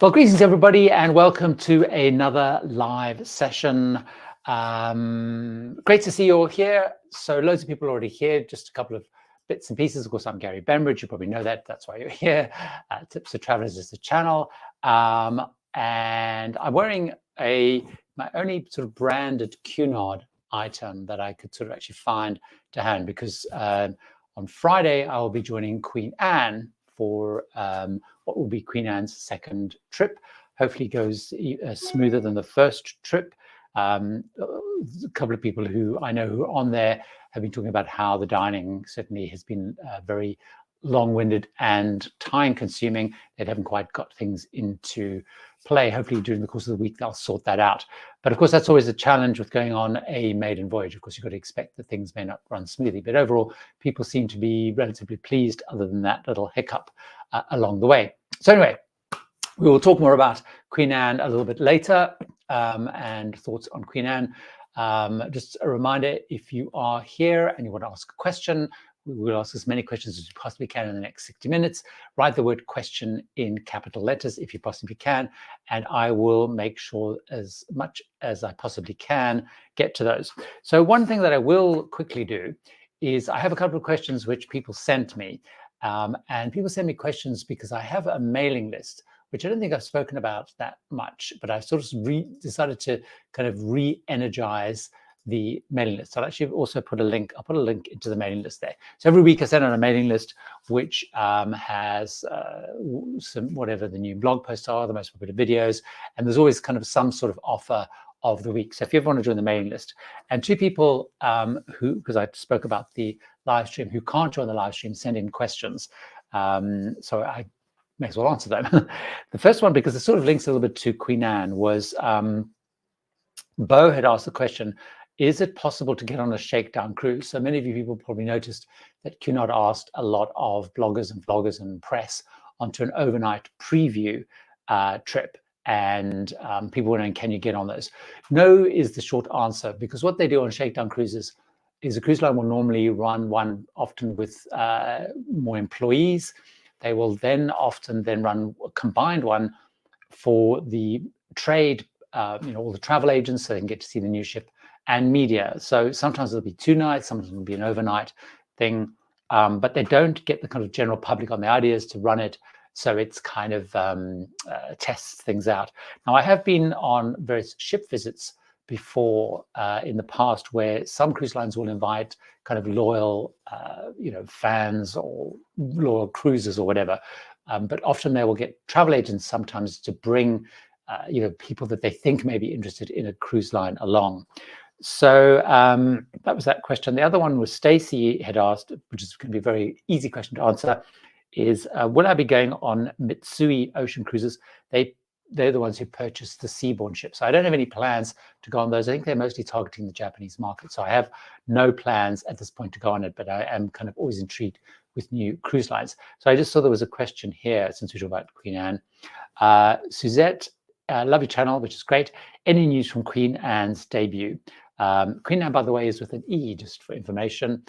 Well, greetings everybody and welcome to another live session. Great to see you all here. So loads of people already here, just a couple of bits and pieces. Of course, I'm Gary Bembridge, you probably know that, that's why you're here. Tips for Travelers is the channel. And I'm wearing my only sort of branded Cunard item that I could sort of actually find to hand, because on Friday I will be joining Queen Anne for what will be Queen Anne's second trip. Hopefully goes smoother than the first trip. A couple of people who I know who are on there have been talking about how the dining certainly has been very long-winded and time-consuming. They haven't quite got things into play. Hopefully during the course of the week they'll sort that out. But of course that's always a challenge with going on a maiden voyage. Of course you've got to expect that things may not run smoothly, but overall people seem to be relatively pleased other than that little hiccup along the way. So anyway, we will talk more about Queen Anne a little bit later and thoughts on Queen Anne. Just a reminder, if you are here and you want to ask a question, we will ask as many questions as we possibly can in the next 60 minutes. Write the word question in capital letters if you possibly can, and I will make sure as much as I possibly can get to those. So one thing that I will quickly do is I have a couple of questions which people sent me, and people send me questions because I have a mailing list, which I don't think I've spoken about that much, but I've sort of decided to kind of re-energize the mailing list. I'll actually also put a link. I'll put a link into the mailing list there. So every week I send out a mailing list which has some whatever the new blog posts are, the most popular videos, and there's always kind of some sort of offer of the week. So if you ever want to join the mailing list, and two people who, because I spoke about the live stream, who can't join the live stream, send in questions. So I may as well answer them. The first one, because it sort of links a little bit to Queen Anne, was Bo had asked the question, is it possible to get on a shakedown cruise? So many of you people probably noticed that Cunard asked a lot of bloggers and vloggers and press onto an overnight preview trip. And people were knowing, can you get on those? No is the short answer, because what they do on shakedown cruises is a cruise line will normally run one often with more employees. They will then often run a combined one for the trade, all the travel agents, so they can get to see the new ship, and media. So sometimes it'll be 2 nights, sometimes it'll be an overnight thing, but they don't get the kind of general public on the ideas to run it. So it's kind of tests things out. Now, I have been on various ship visits before in the past where some cruise lines will invite kind of loyal, fans or loyal cruisers or whatever. But often they will get travel agents sometimes to bring, people that they think may be interested in a cruise line along. So that was that question. The other one was Stacy had asked, which is going to be a very easy question to answer, is will I be going on Mitsui Ocean Cruises? They're the ones who purchased the Seabourn ship. So I don't have any plans to go on those. I think they're mostly targeting the Japanese market. So I have no plans at this point to go on it, but I am kind of always intrigued with new cruise lines. So I just saw there was a question here since we talk about Queen Anne. Suzette, love your channel, which is great. Any news from Queen Anne's debut? Queen Anne, by the way, is with an E, just for information.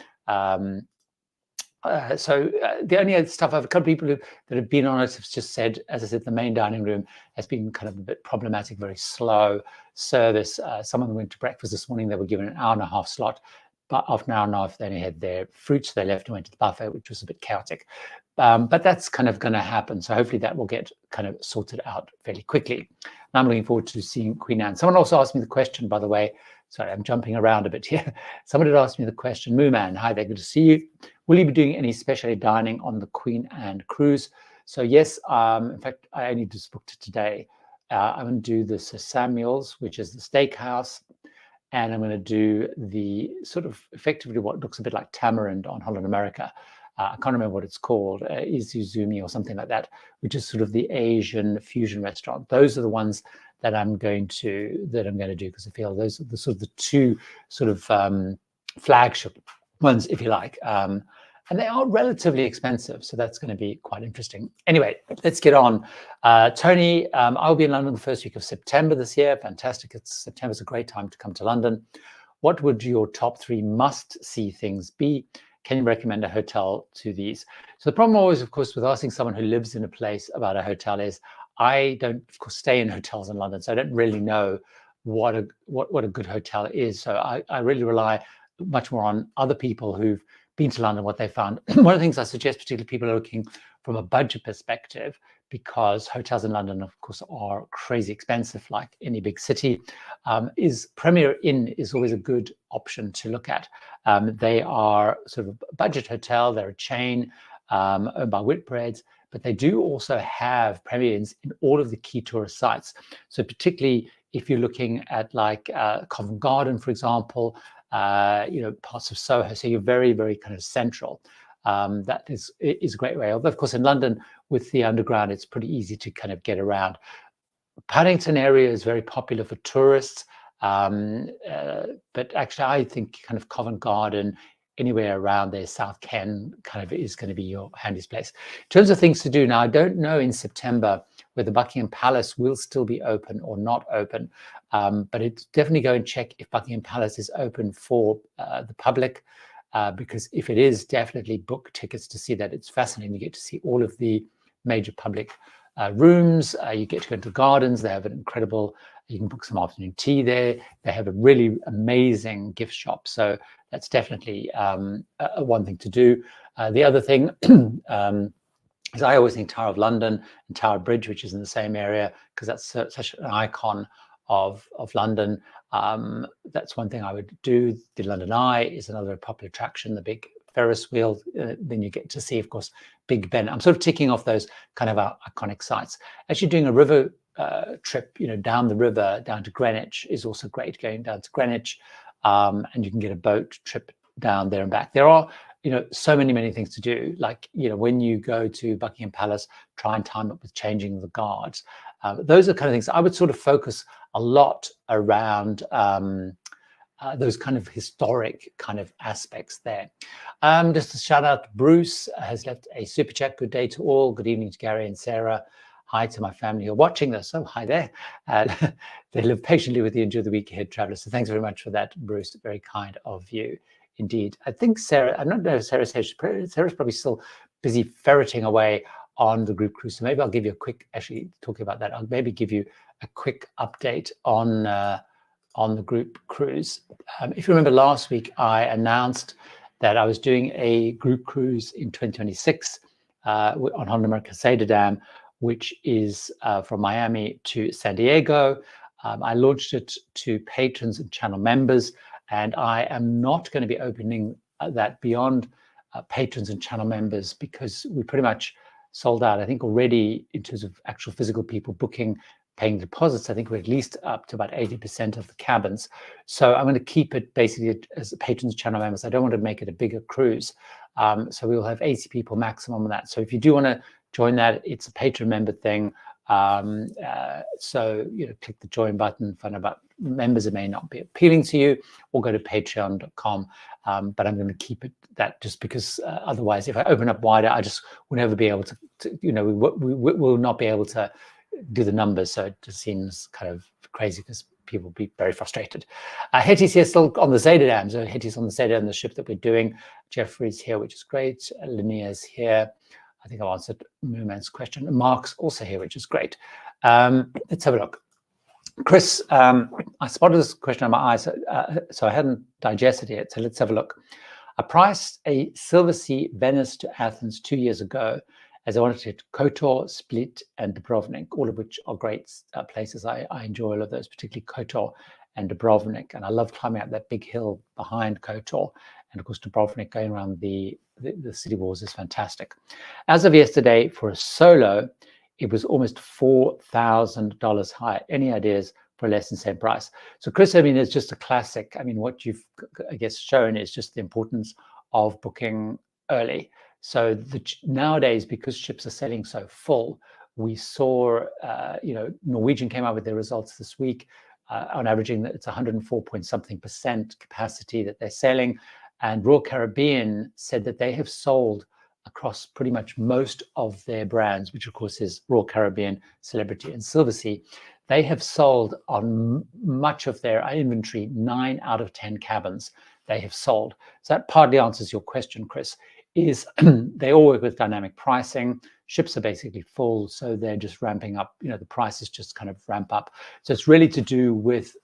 The only other stuff, I have a couple of people that have been on it have just said, as I said, the main dining room has been kind of a bit problematic, very slow service. Some of them went to breakfast this morning. They were given an hour-and-a-half slot, but after an hour and a half, they only had their fruits. They left and went to the buffet, which was a bit chaotic. But that's kind of going to happen. So hopefully that will get kind of sorted out fairly quickly. And I'm looking forward to seeing Queen Anne. Someone also asked me the question, by the way. Sorry, I'm jumping around a bit here. Someone had asked me the question, Mooman, hi there, good to see you. Will you be doing any specialty dining on the Queen Anne cruise? So yes, in fact, I only just booked it today. I'm going to do the Sir Samuel's, which is the steakhouse, and I'm going to do the sort of effectively what looks a bit like Tamarind on Holland America. I can't remember what it's called, Izuzumi or something like that, which is sort of the Asian fusion restaurant. Those are the ones that I'm going to do, because I feel those are the sort of the two sort of flagship ones, if you like. And they are relatively expensive, so that's going to be quite interesting. Anyway, let's get on. Tony, I'll be in London the first week of September this year. Fantastic. September's a great time to come to London. What would your top 3 must-see things be? Can you recommend a hotel to these? So the problem always, of course, with asking someone who lives in a place about a hotel is I don't, of course, stay in hotels in London, so I don't really know what a good hotel is. So I really rely much more on other people who've been to London, what they found. One of the things I suggest, particularly people are looking from a budget perspective, because hotels in London, of course, are crazy expensive, like any big city, is Premier Inn is always a good option to look at. They are sort of a budget hotel. They're a chain owned by Whitbreads, but they do also have Premier Inns in all of the key tourist sites. So particularly if you're looking at like Covent Garden, for example, parts of Soho, so you're very, very kind of central. That is a great way. Although, of course, in London with the underground, it's pretty easy to kind of get around. Paddington area is very popular for tourists, but actually I think kind of Covent Garden, anywhere around there, South Ken kind of is going to be your handiest place. In terms of things to do now, I don't know in September whether Buckingham Palace will still be open or not open, but it's definitely go and check if Buckingham Palace is open for the public, because if it is, definitely book tickets to see that. It's fascinating. You get to see all of the major public rooms. You get to go into gardens. They have an incredible, you can book some afternoon tea there. They have a really amazing gift shop. So that's definitely one thing to do. The other thing is I always think Tower of London and Tower Bridge, which is in the same area, because that's such an icon of London. That's one thing I would do. The London Eye is another popular attraction, the big Ferris wheel. Then you get to see, of course, Big Ben. I'm sort of ticking off those kind of iconic sites. Actually doing a river trip, down the river, down to Greenwich is also great, going down to Greenwich, and you can get a boat trip down there and back. There are, so many things to do. Like, when you go to Buckingham Palace, try and time up with changing the guards. Those are kind of things I would sort of focus a lot around those kind of historic kind of aspects there. Just a shout out, Bruce has left a super chat. Good day to all. Good evening to Gary and Sarah. Hi to my family who are watching this. Oh, hi there. They live patiently with you. Enjoy the week ahead, travelers. So thanks very much for that, Bruce. Very kind of you indeed. I think Sarah, I don't know if Sarah's here. Sarah's probably still busy ferreting away on the group cruise. So maybe I'll give you a quick, actually talking about that, I'll maybe give you a quick update on the group cruise. If you remember last week, I announced that I was doing a group cruise in 2026 on Holland America Ceyderdam, which is from Miami to San Diego. I launched it to patrons and channel members, and I am not going to be opening that beyond patrons and channel members, because we pretty much sold out, I think, already in terms of actual physical people booking, paying deposits. I think we're at least up to about 80% of the cabins. So I'm going to keep it basically as patrons, channel members. I don't want to make it a bigger cruise. So we'll have 80 people maximum on that. So if you do want to join that, it's a patron member thing. So, click the join button, find out about members. It may not be appealing to you, or go to patreon.com. But I'm going to keep it that, just because otherwise, if I open up wider, I just will never be able to we will not be able to do the numbers. So it just seems kind of crazy, because people will be very frustrated. Hetty's here still on the Ceyderdam. So Hetty's on the Ceyderdam, the ship that we're doing. Jeffrey's here, which is great. Linnea's here. I think I've answered Moonman's question. Mark's also here, which is great. Let's have a look. Chris, I spotted this question on my eyes, so I hadn't digested it. So let's have a look. I priced a Silversea Venice to Athens 2 years ago, as I wanted to hit Kotor, Split, and Dubrovnik, all of which are great places. I enjoy all of those, particularly Kotor and Dubrovnik. And I love climbing up that big hill behind Kotor. And of course, Dubrovnik, going around the city walls is fantastic. As of yesterday, for a solo, it was almost $4,000 higher. Any ideas for less than same price? So Chris, I mean, it's just a classic. I mean, what you've, I guess, shown is just the importance of booking early. So nowadays, because ships are selling so full, we saw, Norwegian came out with their results this week. On averaging, it's 104 point something % capacity that they're selling. And Royal Caribbean said that they have sold across pretty much most of their brands, which of course is Royal Caribbean, Celebrity, and Silversea. They have sold on much of their inventory, 9 out of 10 cabins they have sold. So that partly answers your question, Chris. is they all work with dynamic pricing. Ships are basically full, so they're just ramping up. You know, the prices just kind of ramp up. So it's really to do with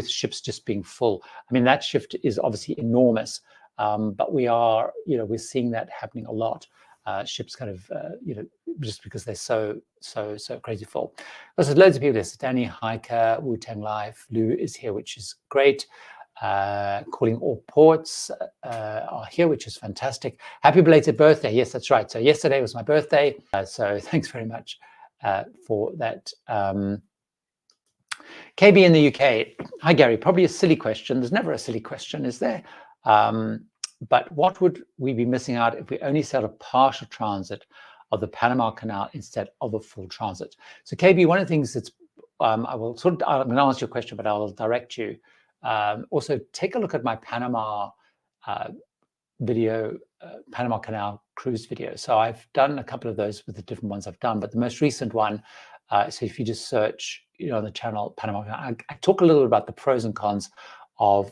ships just being full. I mean, that shift is obviously enormous, but we're seeing that happening a lot. Ships kind of, just because they're so crazy full. There's loads of people. There's Danny, Hiker, Wu Tang Life, Lou is here, which is great. Calling all ports are here, which is fantastic. Happy belated birthday. Yes, that's right. So yesterday was my birthday. So thanks very much for that. KB in the UK. Hi, Gary. Probably a silly question. There's never a silly question, is there? But what would we be missing out if we only set a partial transit of the Panama Canal instead of a full transit? So KB, one of the things that's, I'm going to answer your question, but I will direct you. Also, take a look at my Panama video, Panama Canal cruise video. So I've done a couple of those with the different ones I've done, but the most recent one, so if you just search, on the channel Panama Canal, I talk a little bit about the pros and cons of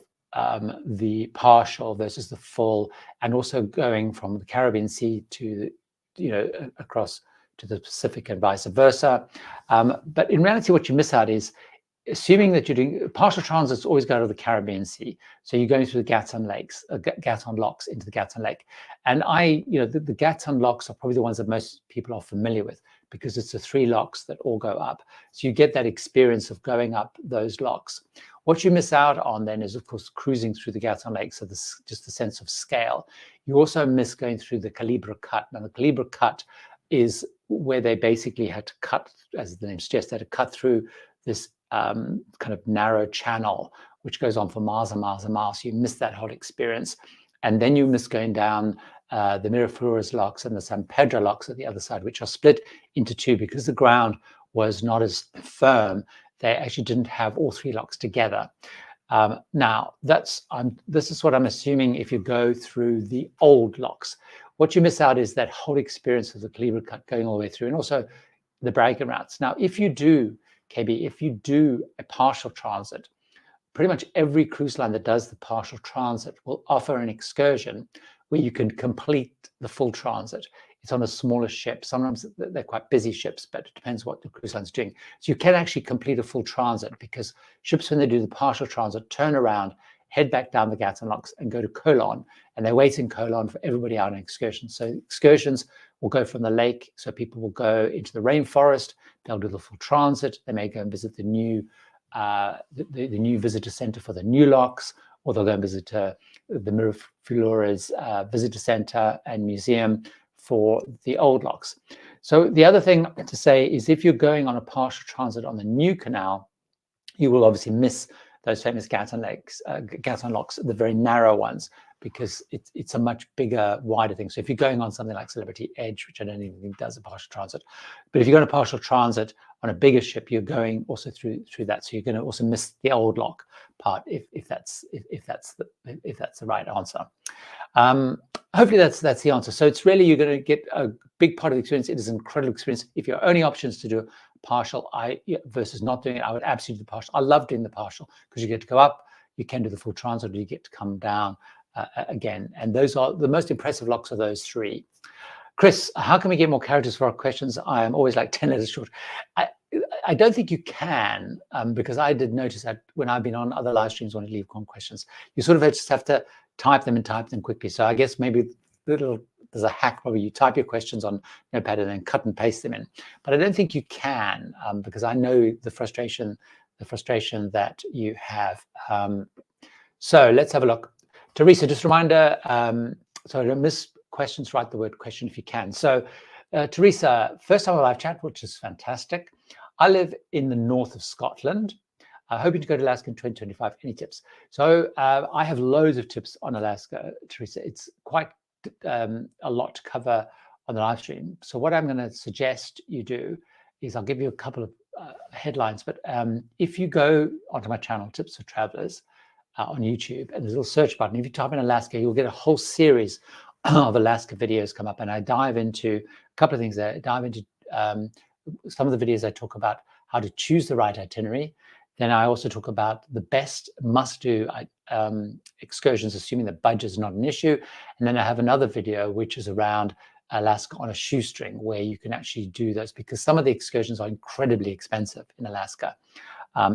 the partial versus the full, and also going from the Caribbean Sea to, across to the Pacific and vice versa. But in reality, what you miss out is, assuming that you're doing partial transits, always go to the Caribbean Sea. So you're going through the Gatun Lakes, Gatun Locks into the Gatun Lake. And the Gatun Locks are probably the ones that most people are familiar with, because it's the 3 locks that all go up. So you get that experience of going up those locks. What you miss out on then is, of course, cruising through the Gatun Lake, so just the sense of scale. You also miss going through the Culebra Cut. Now, the Culebra Cut is where they basically had to cut, as the name suggests, they had to cut through this kind of narrow channel, which goes on for miles and miles and miles. So you miss that whole experience. And then you miss going down the Miraflores locks and the San Pedro locks at the other side, which are split into 2 because the ground was not as firm. They actually didn't have all 3 locks together. Now, this is what I'm assuming if you go through the old locks. What you miss out is that whole experience of the Culebra Cut going all the way through, and also the Braga routes. Now, if you do, KB, if you do a partial transit, pretty much every cruise line that does the partial transit will offer an excursion where you can complete the full transit. It's on a smaller ship. Sometimes they're quite busy ships, but it depends what the cruise line's doing. So you can actually complete a full transit, because ships, when they do the partial transit, turn around, head back down the Gatun Locks and go to Colon, and they wait in Colon for everybody out on excursions. So excursions will go from the lake, so people will go into the rainforest, they'll do the full transit, they may go and visit the new new visitor center for the new locks, or they'll go and visit the Miraflores visitor center and museum for the old locks. So the other thing to say is, if you're going on a partial transit on the new canal, you will obviously miss those famous Gatun Locks, the very narrow ones, because it's a much bigger, wider thing. So if you're going on something like Celebrity Edge, which I don't even think does a partial transit, but if you're going to partial transit on a bigger ship, you're going also through that. So you're going to also miss the old lock part, if that's the right answer. Hopefully that's the answer. So it's really, you're going to get a big part of the experience. It is an incredible experience. If your only options to do partial versus not doing it, I would absolutely do the partial. I love doing the partial, because you get to go up, you can do the full transit, or you get to come down again. And those are the most impressive locks of those 3. Chris, how can we get more characters for our questions? I am always like 10 letters short. I don't think you can, because I did notice that when I've been on other live streams when I leave questions, you sort of just have to type them quickly. So I guess maybe there's a hack where you type your questions on Notepad and then cut and paste them in. But I don't think you can, because I know the frustration that you have. So let's have a look. Teresa, just a reminder, so don't miss questions, write the word question if you can. So Teresa, first time on live chat, which is fantastic. I live in the north of Scotland. Hoping to go to Alaska in 2025. Any tips? So I have loads of tips on Alaska, Teresa. It's quite a lot to cover on the live stream. So what I'm going to suggest you do is, I'll give you a couple of headlines, but if you go onto my channel, Tips for Travelers, on YouTube, and there's a little search button, if you type in Alaska, you'll get a whole series of Alaska videos come up, and I dive into a couple of things there. I dive into some of the videos I talk about how to choose the right itinerary, Then I also talk about the best must-do excursions, assuming that budget is not an issue. And then I have another video which is around Alaska on a shoestring, where you can actually do those, because some of the excursions are incredibly expensive in Alaska.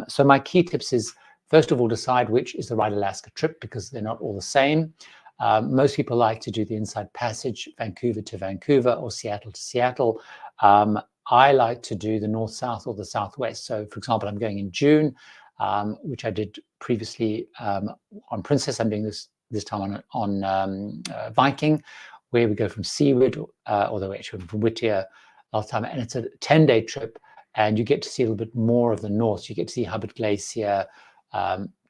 So my key tips is, first of all, decide which is the right Alaska trip, because they're not all the same. Most people like to do the Inside Passage, Vancouver to Vancouver or Seattle to Seattle. I like to do the north-south or the southwest. So, for example, I'm going in June, which I did previously on Princess. I'm doing this time on Viking, where we go from Seward, although actually from Whittier last time, and it's a 10-day trip, and you get to see a little bit more of the north. You get to see Hubbard Glacier,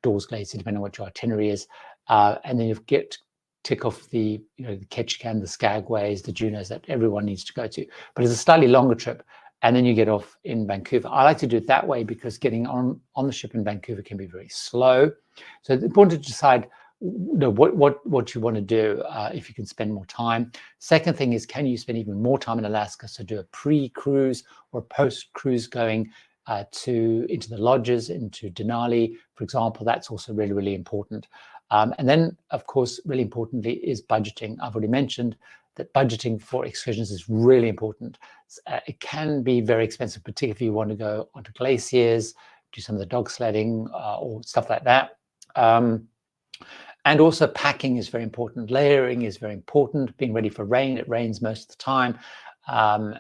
Dawes Glacier, depending on what your itinerary is, and then you get tick off the the Ketchikan, the Skagways, the Juneaus that everyone needs to go to. But it's a slightly longer trip, and then you get off in Vancouver. I like to do it that way because getting on the ship in Vancouver can be very slow. So it's important to decide what you want to do if you can spend more time. Second thing is, can you spend even more time in Alaska? So do a pre-cruise or post-cruise going into the lodges, into Denali, for example. That's also really, really important. And then, of course, really importantly is budgeting. I've already mentioned that budgeting for excursions is really important. It can be very expensive, particularly if you want to go onto glaciers, do some of the dog sledding or stuff like that. And also packing is very important. Layering is very important. Being ready for rain. It rains most of the time.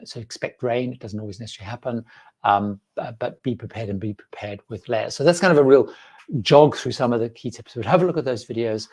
So expect rain. It doesn't always necessarily happen. But be prepared, and be prepared with layers. So that's kind of a real jog through some of the key tips. But have a look at those videos,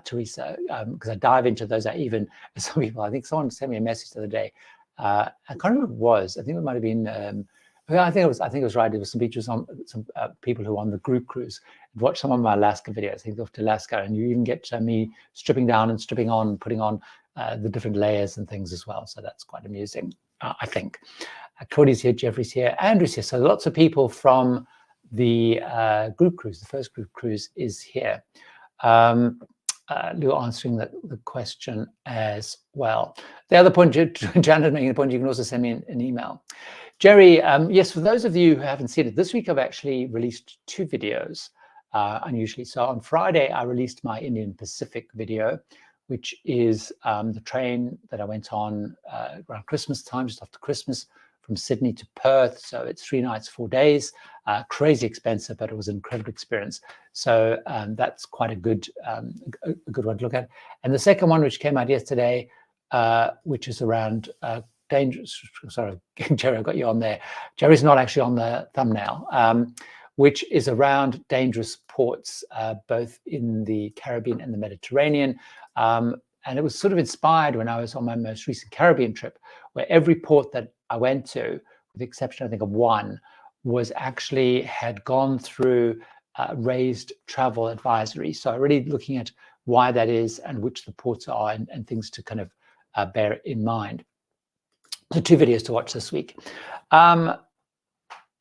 Teresa, because I dive into those. Some people, I think someone sent me a message the other day. I can't remember what it was. I think it might have been. I think it was right. It was some people who were on the group cruise and watched some of my Alaska videos. I think off to Alaska, and you even get me stripping down and stripping on, putting on the different layers and things as well. So that's quite amusing, I think. Cody's here, Jeffrey's here, Andrew's here. So lots of people from the group cruise, the first group cruise is here. You're answering the question as well. The other point, Janet making the point, you can also send me an email. Jerry, yes, for those of you who haven't seen it, this week I've actually released 2 videos, unusually. So on Friday, I released my Indian Pacific video, which is the train that I went on around Christmas time, just after Christmas, from Sydney to Perth. So it's 3 nights, 4 days, crazy expensive, but it was an incredible experience. So that's quite a good one to look at. And the second one, which came out yesterday, which is around dangerous, sorry, Jerry, I got you on there. Jerry's not actually on the thumbnail, which is around dangerous ports, both in the Caribbean and the Mediterranean. And it was sort of inspired when I was on my most recent Caribbean trip, where every port that I went to, with the exception, I think, of one, had gone through raised travel advisory. So really looking at why that is and which the ports are, and things to kind of bear in mind. So 2 videos to watch this week. FHIR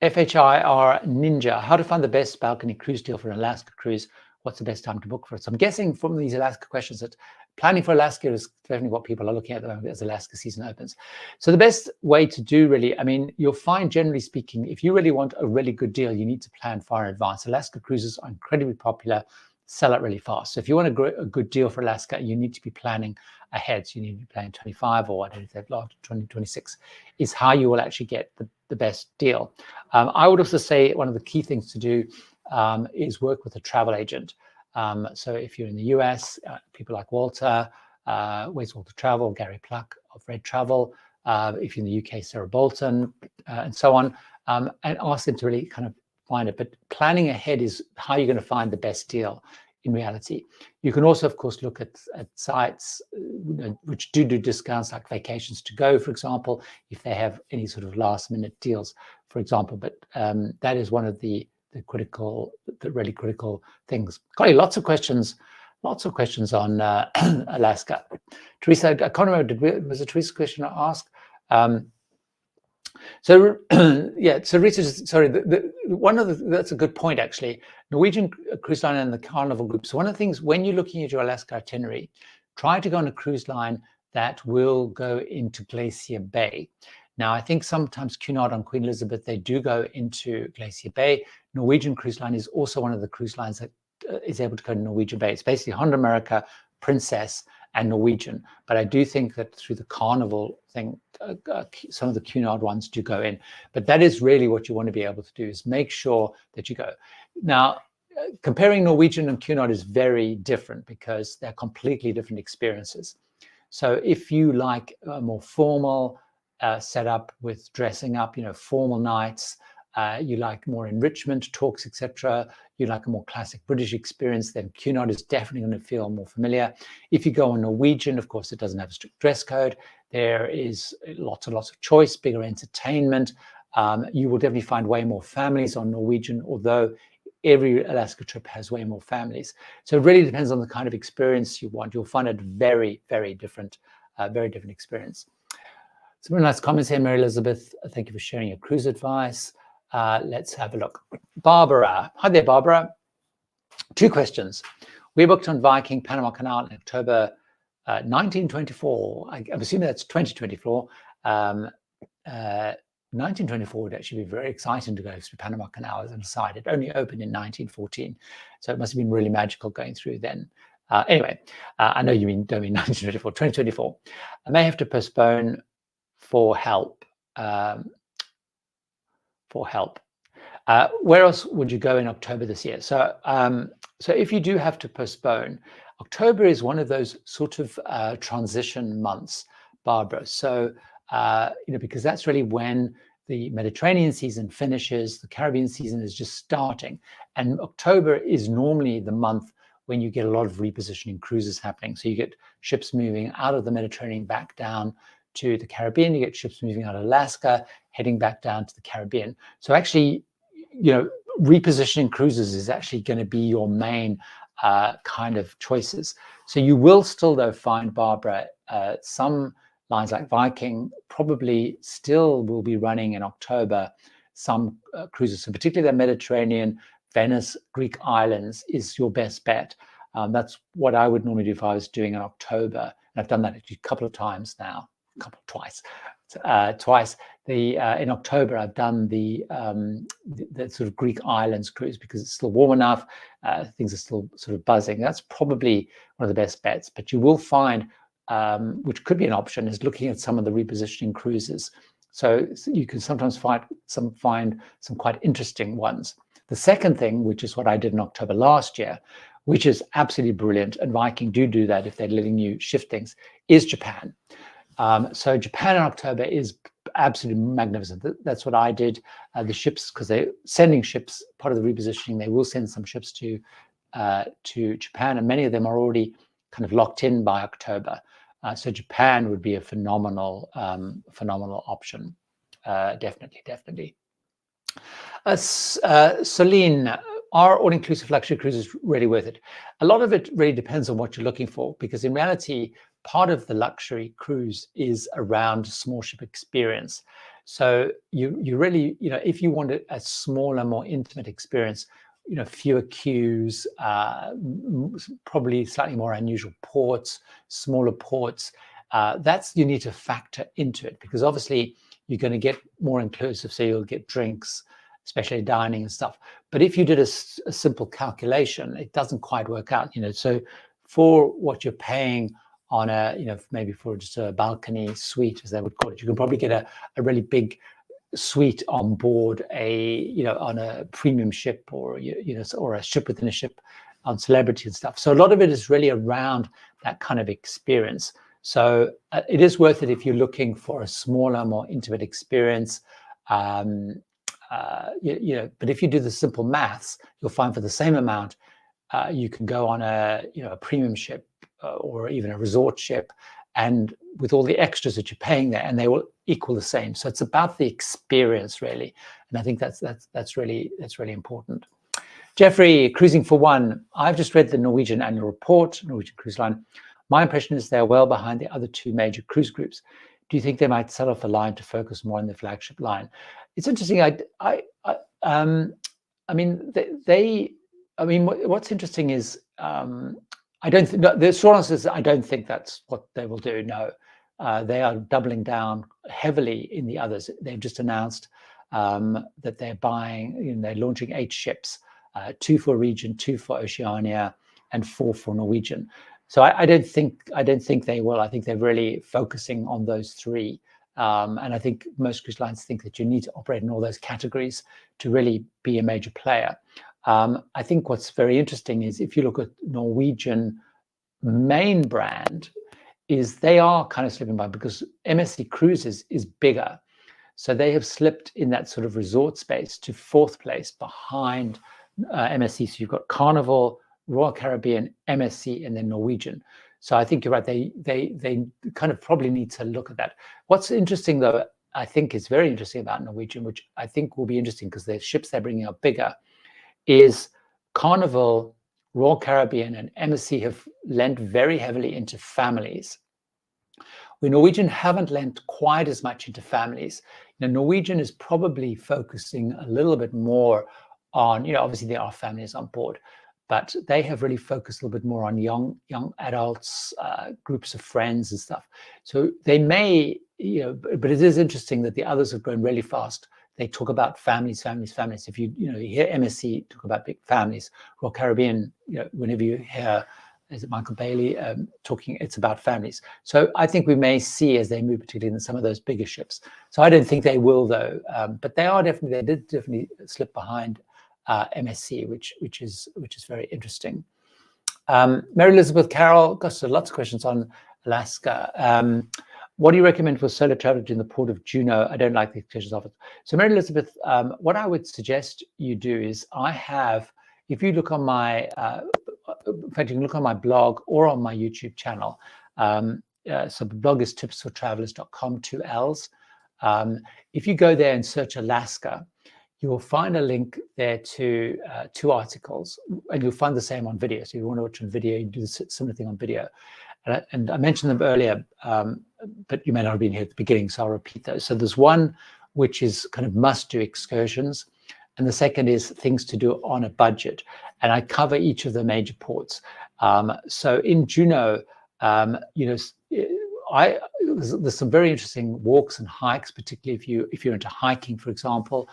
Ninja, how to find the best balcony cruise deal for an Alaska cruise. What's the best time to book for it? So I'm guessing from these Alaska questions that planning for Alaska is definitely what people are looking at the moment as Alaska season opens. So the best way to do, really, I mean, you'll find, generally speaking, if you really want a really good deal, you need to plan far in advance. Alaska cruises are incredibly popular, sell out really fast. So if you want a good deal for Alaska, you need to be planning ahead. So you need to be planning 25, or I don't know if they've logged 2026 is how you will actually get the best deal. I would also say one of the key things to do is work with a travel agent. So if you're in the US, people like Walter, Where's Walter Travel, Gary Pluck of Red Travel, if you're in the UK, Sarah Bolton, and so on, and ask them to really kind of find it. But planning ahead is how you're going to find the best deal in reality. You can also, of course, look at sites which do discounts, like Vacations to Go, for example, if they have any sort of last minute deals, for example. But that is one of the really critical things. Got lots of questions on Alaska. Teresa, I can't remember, was it Teresa's question I asked? So Rita, sorry, that's a good point, actually. Norwegian Cruise Line and the Carnival Group. So one of the things, when you're looking at your Alaska itinerary, try to go on a cruise line that will go into Glacier Bay. Now, I think sometimes Cunard on Queen Elizabeth, they do go into Glacier Bay. Norwegian Cruise Line is also one of the cruise lines that is able to go to Norwegian Bay. It's basically Honda America, Princess, and Norwegian. But I do think that through the Carnival thing, some of the Cunard ones do go in. But that is really what you want to be able to do, is make sure that you go. Now, comparing Norwegian and Cunard is very different because they're completely different experiences. So if you like a more formal setup with dressing up, formal nights, you like more enrichment, talks, etc., you like a more classic British experience, then Cunard is definitely going to feel more familiar. If you go on Norwegian, of course, it doesn't have a strict dress code. There is lots and lots of choice, bigger entertainment. You will definitely find way more families on Norwegian, although every Alaska trip has way more families. So it really depends on the kind of experience you want. You'll find it very, very different experience. Some really nice comments here, Mary Elizabeth. Thank you for sharing your cruise advice. Let's have a look. Barbara. Hi there, Barbara. 2 questions. We booked on Viking Panama Canal in October 1924. I'm assuming that's 2024. 1924 would actually be very exciting to go through Panama Canal, as an aside. It only opened in 1914, so it must have been really magical going through then. Anyway, I know you don't mean 1924, 2024. I may have to postpone for help. Where else would you go in October this year? So, so if you do have to postpone, October is one of those sort of transition months, Barbara. So, because that's really when the Mediterranean season finishes, the Caribbean season is just starting, and October is normally the month when you get a lot of repositioning cruises happening. So you get ships moving out of the Mediterranean back down to the Caribbean. You get ships moving out of Alaska, heading back down to the Caribbean. So actually, repositioning cruises is actually going to be your main kind of choices. So you will still, though, find, Barbara, some lines like Viking probably still will be running in October, some cruises. So particularly the Mediterranean, Venice, Greek islands is your best bet. That's what I would normally do if I was doing in October. And I've done that a couple of times now, twice. In October, I've done the sort of Greek islands cruise because it's still warm enough. Things are still sort of buzzing. That's probably one of the best bets. But you will find, which could be an option, is looking at some of the repositioning cruises. So you can sometimes find some quite interesting ones. The second thing, which is what I did in October last year, which is absolutely brilliant, and Viking do that if they're letting you shift things, is Japan. So Japan in October is absolutely magnificent. That's what I did. The ships, because they're sending ships, part of the repositioning, they will send some ships to Japan, and many of them are already kind of locked in by October. So Japan would be a phenomenal option. Definitely. Celine, are all-inclusive luxury cruises really worth it? A lot of it really depends on what you're looking for, because in reality, part of the luxury cruise is around small ship experience. So you really, if you want a smaller, more intimate experience, fewer queues, probably slightly more unusual ports, smaller ports, you need to factor into it, because obviously you're going to get more inclusive, so you'll get drinks, especially dining and stuff. But if you did a simple calculation, it doesn't quite work out, So for what you're paying on maybe for just a balcony suite, as they would call it, you can probably get a really big suite on board on a premium ship, or or a ship within a ship on Celebrity and stuff. So a lot of it is really around that kind of experience. So it is worth it if you're looking for a smaller, more intimate experience. But if you do the simple maths, you'll find for the same amount, you can go on a premium ship or even a resort ship, and with all the extras that you're paying there, and they will equal the same. So it's about the experience, really, and I think that's really important. Jeffrey, Cruising for One. I've just read the Norwegian annual report, Norwegian Cruise Line. My impression is they're well behind the other 2 major cruise groups. Do you think they might sell off a line to focus more on the flagship line? It's interesting. What's interesting is, I don't think, the short answer is I don't think that's what they will do. No, they are doubling down heavily in the others. They've just announced that they're buying, they're launching 8 ships, 2 for Regent, 2 for Oceania, and 4 for Norwegian. So I don't think they will. I think they're really focusing on those 3. And I think most cruise lines think that you need to operate in all those categories to really be a major player. I think what's very interesting is if you look at Norwegian main brand, is they are kind of slipping by because MSC Cruises is bigger. So they have slipped in that sort of resort space to 4th place behind MSC. So you've got Carnival, Royal Caribbean, MSC, and then Norwegian. So I think you're right. They kind of probably need to look at that. What's interesting, though, I think is very interesting about Norwegian, which I think will be interesting because the ships they're bringing are bigger, is Carnival, Royal Caribbean, and MSC have lent very heavily into families. We Norwegian haven't lent quite as much into families. Norwegian is probably focusing a little bit more on, obviously there are families on board, but they have really focused a little bit more on young adults, groups of friends and stuff. So they may, but it is interesting that the others have grown really fast. They talk about families. If you hear MSC talk about big families, Royal Caribbean, whenever you hear, is it Michael Bailey talking, it's about families. So I think we may see as they move, particularly in some of those bigger ships. So I don't think they will, though, but they did definitely slip behind MSC, which is very interesting. Mary Elizabeth Carroll got lots of questions on Alaska. What do you recommend for solo travel in the port of Juneau? I don't like the excursions of it. So Mary Elizabeth, what I would suggest you do is if you look on my, in fact, you can look on my blog or on my YouTube channel. So the blog is tipsfortravelers.com, 2 L's. If you go there and search Alaska, you will find a link there to 2 articles, and you'll find the same on video. So if you want to watch on video, you do the similar thing on video. And I mentioned them earlier, but you may not have been here at the beginning, so I'll repeat those. So there's one which is kind of must-do excursions, and the second is things to do on a budget. And I cover each of the major ports. So in Juneau, there's some very interesting walks and hikes, particularly if you're into hiking, for example.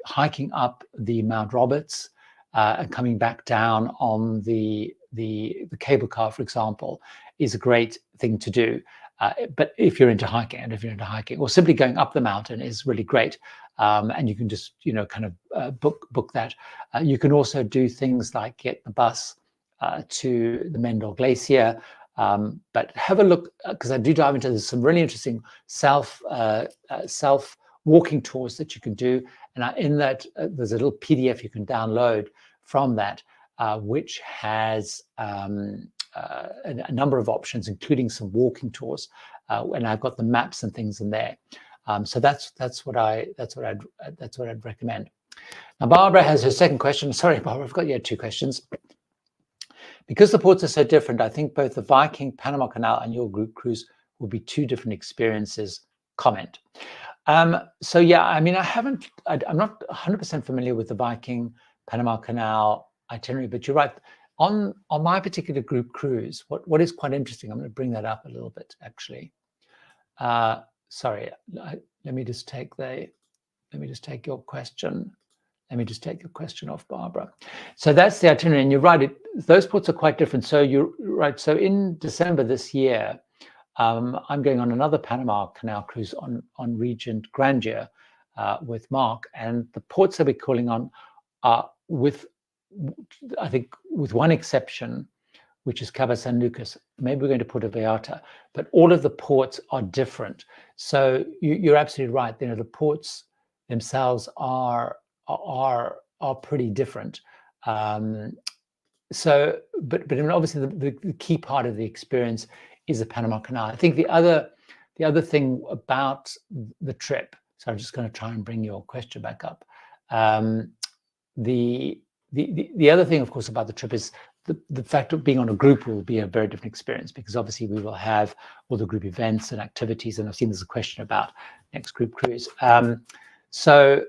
Hiking up the Mount Roberts and coming back down on the cable car, for example, is a great thing to do. But if you're into hiking, or simply going up the mountain is really great. And you can just, kind of book that. You can also do things like get the bus to the Mendel Glacier. But have a look, because I do dive into some really interesting self walking tours that you can do. And in that, there's a little PDF you can download from that, which has a number of options, including some walking tours. And I've got the maps and things in there. So that's what I'd recommend. Now, Barbara has her second question. Sorry, Barbara, I forgot you had 2 questions. Because the ports are so different, I think both the Viking, Panama Canal, and your group cruise will be 2 different experiences. Comment. So yeah, I mean, I'm not 100% familiar with the Viking, Panama Canal itinerary, but you're right. On my particular group cruise, what is quite interesting, I'm going to bring that up a little bit, actually. Sorry, let me just take your question. Let me just take your question off, Barbara. So that's the itinerary, and you're right. Those ports are quite different. So you're right. So in December this year, I'm going on another Panama Canal cruise on Regent Grandeur with Mark, and the ports that we're calling on are I think with one exception, which is Cabo San Lucas. Maybe we're going to Puerto Vallarta, but all of the ports are different. So you're absolutely right. The ports themselves are pretty different. So, but obviously the key part of the experience is the Panama Canal. I think the other thing about the trip. So I'm just going to try and bring your question back up. The other thing, of course, about the trip is the fact of being on a group will be a very different experience, because obviously we will have all the group events and activities. And I've seen there's a question about next group cruise. So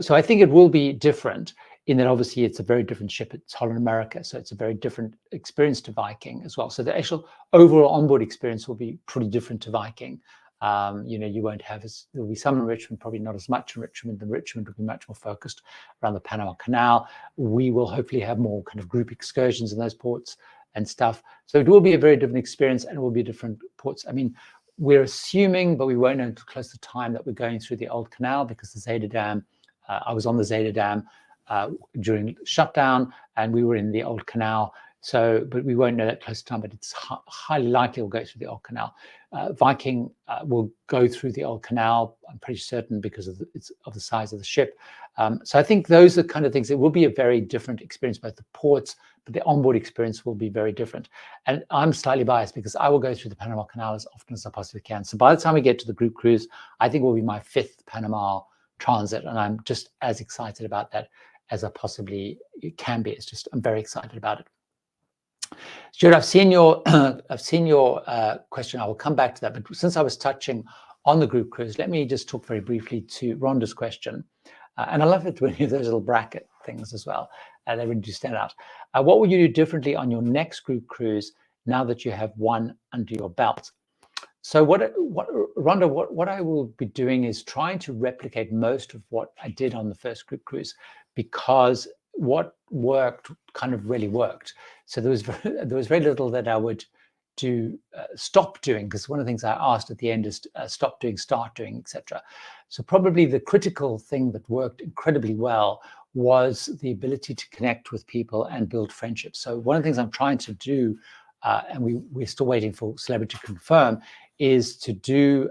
I think it will be different. in that obviously it's a very different ship. It's Holland America, so it's a very different experience to Viking as well. So the actual overall onboard experience will be pretty different to Viking. You won't have there'll be some enrichment, probably not as much enrichment. The enrichment will be much more focused around the Panama Canal. We will hopefully have more kind of group excursions in those ports and stuff. So it will be a very different experience, and it will be different ports. I mean, we're assuming, but we won't know until close to time, that we're going through the old canal, because the Zeta Dam, I was on the Zeta Dam during shutdown, and we were in the old canal. So, but we won't know that close to time, but it's highly likely we'll go through the old canal. Viking will go through the old canal, I'm pretty certain, because of the size of the ship. So I think those are kind of things. It will be a very different experience, both the ports, but the onboard experience will be very different. And I'm slightly biased because I will go through the Panama Canal as often as I possibly can. So by the time we get to the group cruise, I think it will be my 5th Panama transit, and I'm just as excited about that as I possibly can be. I'm very excited about it. Stuart, I've seen your question. I will come back to that, but since I was touching on the group cruise, let me just talk very briefly to Rhonda's question. And I love it when you have those little bracket things as well. They really do stand out. What will you do differently on your next group cruise now that you have one under your belt? So Rhonda, what I will be doing is trying to replicate most of what I did on the first group cruise, because what worked kind of really worked. So there was very little that I would do stop doing, because one of the things I asked at the end is stop doing, start doing, etc. So probably the critical thing that worked incredibly well was the ability to connect with people and build friendships. So one of the things I'm trying to do, and we're still waiting for Celebrity to confirm, is to do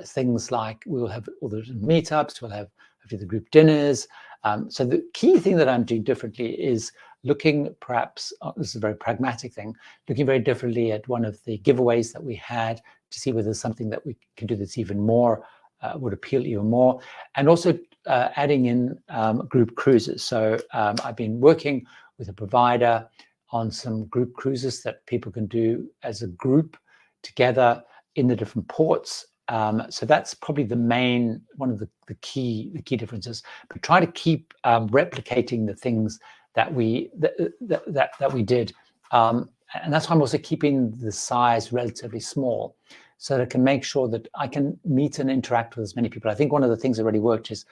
things like we'll have all the meetups, we'll have the group dinners. So the key thing that I'm doing differently is looking perhaps, this is a very pragmatic thing, looking very differently at one of the giveaways that we had to see whether there's something that we can do that's even more, would appeal even more. And also adding in group cruises. So I've been working with a provider on some group cruises that people can do as a group together in the different ports. So that's probably one of the key differences. But try to keep replicating the things that we did, and that's why I'm also keeping the size relatively small, so that I can make sure that I can meet and interact with as many people. I think one of the things that really worked is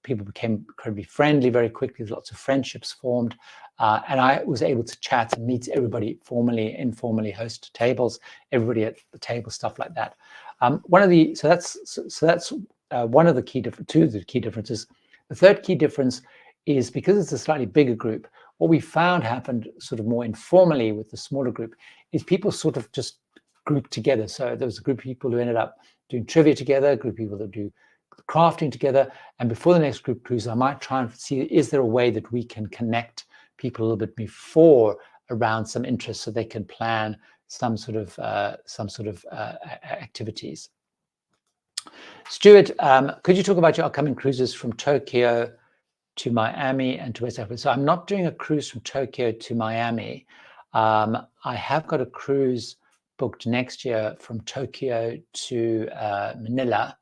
people became incredibly friendly very quickly. Lots of friendships formed, and I was able to chat and meet everybody formally, informally, host tables, everybody at the table, stuff like that. That's one of the two of the key differences. The third key difference is, because it's a slightly bigger group, what we found happened sort of more informally with the smaller group is people sort of just grouped together. So there was a group of people who ended up doing trivia together, a group of people that do crafting together. And before the next group cruise, I might try and see, is there a way that we can connect people a little bit before around some interests, so they can plan some sort of activities. Stuart, could you talk about your upcoming cruises from Tokyo to Miami and to West Africa? So I'm not doing a cruise from Tokyo to Miami. I have got a cruise booked next year from Tokyo to Manila.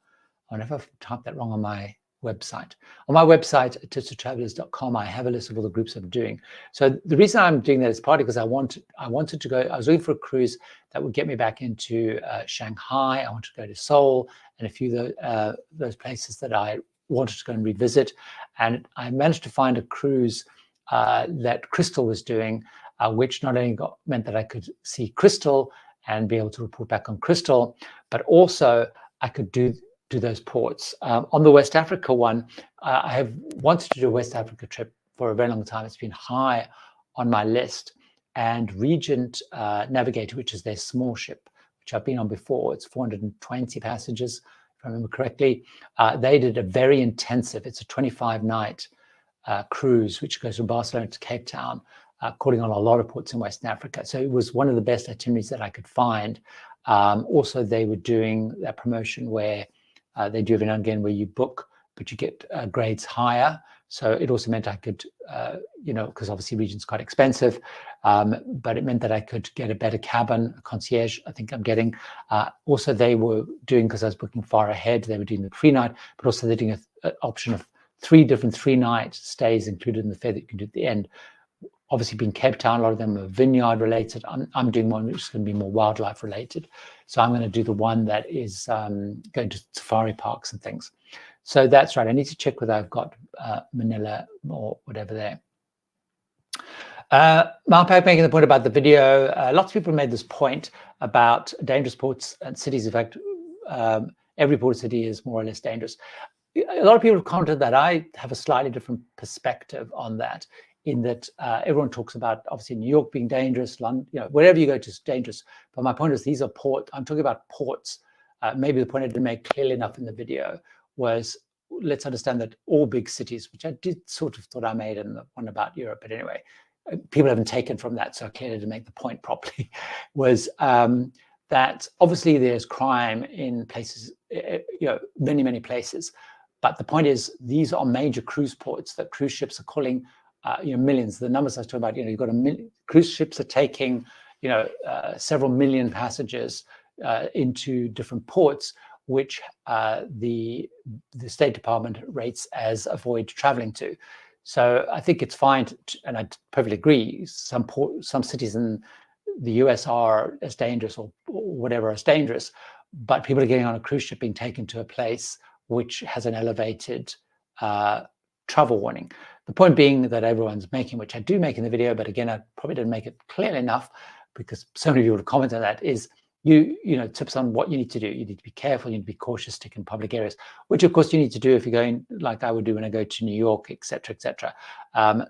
I wonder if I've typed that wrong on my website. On my website, tipsfortravellers.com, I have a list of all the groups I'm doing. So the reason I'm doing that is partly because I wanted to go, I was looking for a cruise that would get me back into Shanghai. I wanted to go to Seoul and a few of those places that I wanted to go and revisit. And I managed to find a cruise that Crystal was doing, which not only meant that I could see Crystal and be able to report back on Crystal, but also I could do those ports. On the West Africa one, I have wanted to do a West Africa trip for a very long time. It's been high on my list. And Regent Navigator, which is their small ship, which I've been on before, it's 420 passengers, if I remember correctly. They did a very intensive, it's a 25-night cruise, which goes from Barcelona to Cape Town, calling on a lot of ports in Western Africa. So it was one of the best itineraries that I could find. Also, they were doing that promotion where they do every now and again where you book, but you get grades higher. So it also meant I could, because obviously Regent's quite expensive, but it meant that I could get a better cabin, a concierge, I think I'm getting. Also, they were doing, because I was booking far ahead, they were doing the pre-night, but also they're doing an option of 3 different 3-night stays included in the fare that you can do at the end. Obviously, being Cape Town, a lot of them are vineyard related. I'm doing one which is going to be more wildlife related. So I'm going to do the one that is going to safari parks and things. So that's right. I need to check whether I've got Manila or whatever there. Marpak making the point about the video. Lots of people made this point about dangerous ports and cities. In fact, every port city is more or less dangerous. A lot of people have commented that I have a slightly different perspective on that, in that everyone talks about obviously New York being dangerous, London, wherever you go to is dangerous. But my point is these are ports. I'm talking about ports. Maybe the point I didn't make clearly enough in the video was, let's understand that all big cities, which I did sort of thought I made in the one about Europe, but anyway, people haven't taken from that, so I clearly didn't make the point properly, was that obviously there's crime in places, many, many places. But the point is, these are major cruise ports that cruise ships are calling, millions. The numbers I was talking about, you've got cruise ships are taking, several million passengers into different ports, which the State Department rates as avoid traveling to. So I think it's fine, and I perfectly agree. Some cities in the US are as dangerous or whatever as dangerous, but people are getting on a cruise ship being taken to a place which has an elevated travel warning. The point being that everyone's making, which I do make in the video, but again, I probably didn't make it clearly enough because so many people have commented on that, is tips on what you need to do. You need to be careful, you need to be cautious, stick in public areas, which of course you need to do if you're going, like I would do when I go to New York, etc., etc.